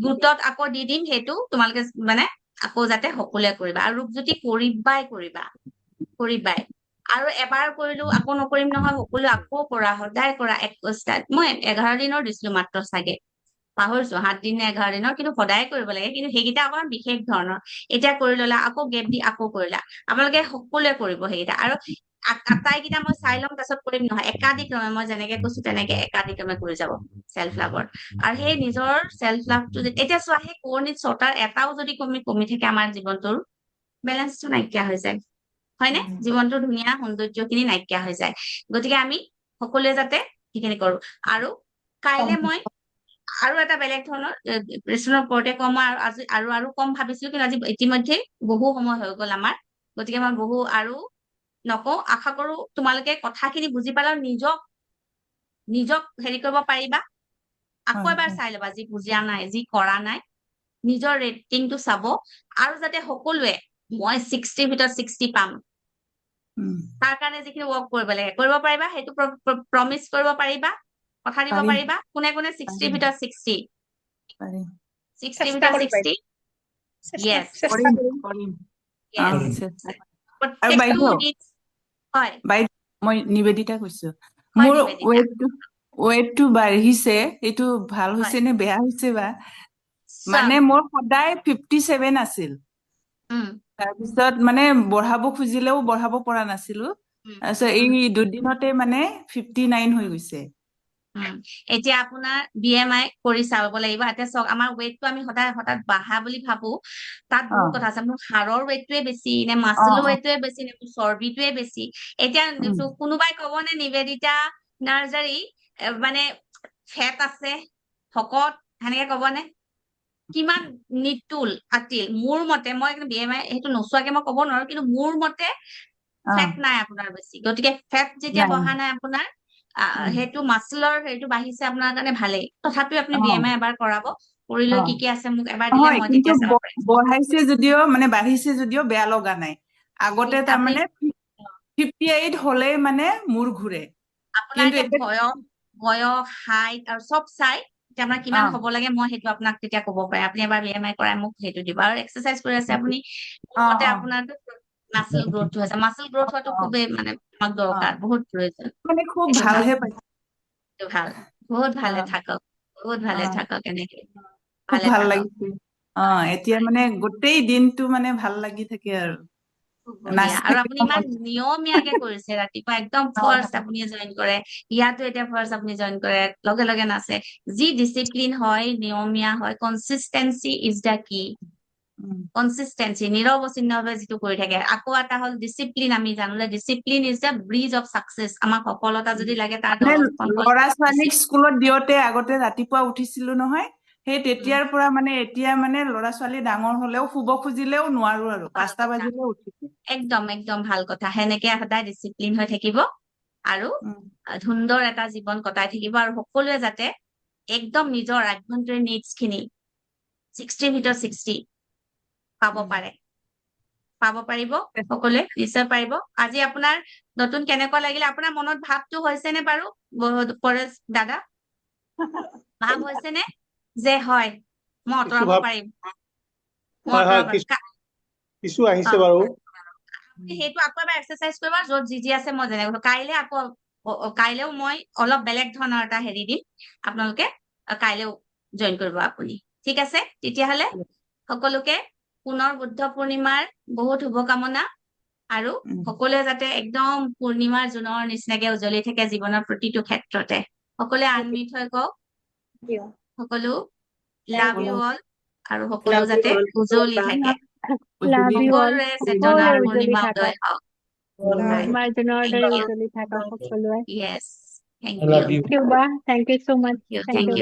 গ্ৰুপত আকৌ দি দিম, সেইটো তোমালোকে মানে আকৌ যাতে সকলোৱে কৰিবা। আৰু ৰূপজ্যোতি কৰিবাই। আৰু এবাৰ কৰিলো আকৌ নকৰিম নহয়, সকলোৱে আকৌ কৰা, সদায় কৰা। 21টা মই 11 দিনৰ দিছিলো মাত্ৰ, চাগে পাহৰিছো, 7 দিন নে 11 দিনৰ, কিন্তু সদায় কৰিব লাগে। কিন্তু সেইকেইটা অকমান বিশেষ ধৰণৰ। এতিয়া কৰি ললা, আকৌ গেপ দি আকৌ কৰিলা, আপোনালোকে সকলোৱে কৰিব সেইকেইটা। আৰু আটাইকেইটা মই চাই ল'ম, তাৰপিছত কৰিম নহয়, একাদিক্ৰমে মই যেনেকে কৈছো তেনেকে একাদিক্ৰমে কৰি যাব চেল্ফ লাভৰ। আৰু সেই নিজৰ চেল্ফ লাভটো এতিয়া চোৱা, সেই কোৰণিত 6টাৰ এটাও যদি কমি থাকে, আমাৰ জীৱনটোৰ বেলেঞ্চটো নাইকিয়া হৈ যায়, হয়নে? জীৱনটো ধুনীয়া সৌন্দৰ্যখিনি নাইকিয়া হৈ যায়। গতিকে আমি সকলোৱে যাতে সেইখিনি কৰো। আৰু কাইলে মই আৰু এটা বেলেগ ধৰণৰ প্ৰশ্নৰ ওপৰতে কম, আৰু কম ভাবিছিলো, কিন্তু আজি ইতিমধ্যে বহু সময় হৈ গল আমাৰ। গতিকে মই আৰু নকওঁ, আশা কৰো তোমালোকে কথাখিনি বুজি পালা, নিজক হেৰি কৰিব পাৰিবা। আকৌ এবাৰ চাই ল'বা, যি বুজা নাই, যি কৰা নাই, নিজৰ ৰেটিংটো চাব। আৰু যাতে সকলোৱে মই 60ৰ ভিতৰত 60 পাম, তাৰ কাৰণে যিখিনি ৱৰ্ক কৰিব লাগে কৰিব পাৰিবা, সেইটো প্ৰমিচ কৰিব পাৰিবা, কথা দিব পাৰিবা? কোনে 60ৰ ভিতৰত 60? 60ৰ ভিতৰত 60? Yes. আৰু বাইদেউ, হয়, মই নিবেদিতা কৈছো। হয় মোৰ নিবেদিতা ৱেটটো বাঢ়িছে, এইটো ভাল হয় হৈছে নে বেয়া হৈছে বা চাওক মানে মোৰ সদায় 57 আছিল। উম তাৰপিছত মানে বঢ়াব খুজিলেও বঢ়াব পৰা নাছিলো। উম তাৰপিছত এই উম 2 দিনতে মানে 59 হৈ গৈছে। উম এতিয়া আপোনাৰ BMI কৰি চাব লাগিব। এতিয়া চাওক আমাৰ ৱেটটো আমি সদায় হঠাৎ বাঢ়া বুলি ভাবো, তাত অ বহুত কথা আছে। মোৰ হাড়ৰ ৱেটটোৱে বেছি নে অ মাচলৰ অ ৱেটটোৱে বেছি নে মোৰ চৰ্বিটোৱে বেছি। এতিয়া উম কোনোবাই কবনে নিবেদিতা নাৰ্জাৰী মানে ফেট আছে, শকত, সেনেকে কবনে? কিমান নিতুল আতিল? মোৰ মতে, মই BMI সেইটো নোচোৱাকে মই কব নোৱাৰো, কিন্তু মোৰ মতে অ ফেট নাই আপোনাৰ বেছি। গতিকে ফেট যেতিয়া নাই বঢ়া নাই আপোনাৰ, উম সেইটো মাচলৰ সেইটো বাঢ়িছে আপোনাৰ কাৰণে ভালেই। তথাপিও আপুনি অ BMI এবাৰ কৰাব, কৰি অ লৈ কি আছে মোক এবাৰ দিলে নহয় মই কিন্তু তেতিয়া চাব পাৰিম। বঢ়াইছে যদিও মানে বাঢ়িছে যদিও বেয়া লগা নাই। আগতে আপুনি তাৰমানে 58 হলেই মানে মূৰ ঘূৰে, আপোনাৰ কিন্তু এতিয়া এতিয়া বয়স, হাইট আৰু চব চাই এতিয়া আপোনাৰ অ কিমান হ'ব লাগে, মই সেইটো আপোনাক তেতিয়া ক'ব পাৰিম। আপুনি এবাৰ BMI কৰাই মোক সেইটো দিব। আৰু এক্সাৰচাইজ কৰি আছে আপুনি, মোৰ অ মতে অ আপোনাৰতো মাচল গ্ৰোথ হৈছে। মাচল গ্ৰোথ হোৱাটো অ খুবেই মানে আমাক অ দৰকাৰ, বহুত প্ৰয়োজন। মানে খুব সেইটো ভাল, ভালহে পাইছে। সেইটো ভাল, বহুত অ ভালে থাকক, বহুত অ ভালে থাকক এনেকে, খুব ভালে ভাল থাকক। লাগিছে। এতিয়া মানে গোটেই দিনটো মানে ভাল লাগি থাকে আৰু খুব বঢ়িয়া। নাচি আৰু থাকিব আপুনি মন ইমান নিয়মীয়াকে কৰিছে, ৰাতিপুৱা একদম ফাৰ্ষ্ট আপুনি জইন কৰে, ইয়াতো এতিয়া ফাৰ্ষ্ট আপুনি জইন কৰে, লগে লগে নাচে। যি ডিচিপ্লিন হয়, নিয়মীয়া হয়, কনচিষ্টেঞ্চি ইজ দ্য কি। উম। কনচিষ্টেঞ্চি, নিৰৱচ্ছিন্নভাৱে যিটো কৰি থাকে। আকৌ এটা হ'ল ডিচিপ্লিন। আমি জানো যে discipline is the bridge of success. আমাৰ সফলতা যদি লাগে তাৰ মানে দলংখন হ'ল ল'ৰা ছোৱালীক ডিচিপ্লিন। স্কুলত দিওঁতে আগতে ৰাতিপুৱা উঠিছিলো নহয়, সেই উম, তেতিয়াৰ পৰা মানে এতিয়া মানে ল'ৰা ছোৱালী ডাঙৰ হলেও শুব খুজিলেও নোৱাৰো আৰু ভাল 5টা কথা, বাজিলেও উঠিছো। একদম একদম ভাল কথা। সেনেকে সদায় ডিচিপ্লিন হৈ থাকিব আৰু সুন্দৰ এটা জীৱন কটাই থাকিব। আৰু সকলোৱে যাতে একদম নিজৰ আভ্যন্তৰীণ নিডছ খিনি 60ৰ ভিতৰত 60 পাব পাৰে, পাব পাৰিব সকলোৱে, নিশ্চয় পাৰিব। আজি আপোনাৰ নতুন কেনেকুৱা লাগিলে? আপোনাৰ মনত ভাৱটো হৈছে নে বাৰু পৰেশ দাদা? ভাৱ হৈছে নে যে হয় মই কিছু আঁতৰাব ভাৱ, পাৰিম, মই হয় হয়, আঁতৰাব পাৰিম? কিছু আহিছে বাৰু। সেইটো আকৌ এবাৰ এক্সাৰচাইজ কৰিবা, য'ত যি আছে মই যেনেকৈ কৈছো। কাইলে আকৌ কাইলেও মই অলপ বেলেগ ধৰণৰ এটা হেৰি দিম, আপোনালোকে কাইলেও জইন কৰিব আপুনি, ঠিক আছে? তেতিয়াহলে সকলোকে পুনৰ বুদ্ধ পূৰ্ণিমাৰ বহুত শুভকামনা, আৰু সকলোৱে যাতে একদম পূৰ্ণিমাৰ জোনৰ নিচিনাকে উজ্বলি থাকে জীৱনৰ প্ৰতিটো ক্ষেত্ৰতে। সকলোৱে আনমিউট হৈ কওক, সকলো লাভ ইউ অল, আৰু সকলো যাতে উজ্বলি থাকে। Love you all. সকলোৰে সকলোৱে চেতনাৰ উজ্বলি পূৰ্ণিমা থাকক, উদয় হওক। মাৰ্জনৰ Thank দৰে you. উজ্বলি থাকক সকলোৱে। Yes. Thank I love you. you. Thank you, Ba. Thank you so much. Thank you. Thank Thank you, you. Ba.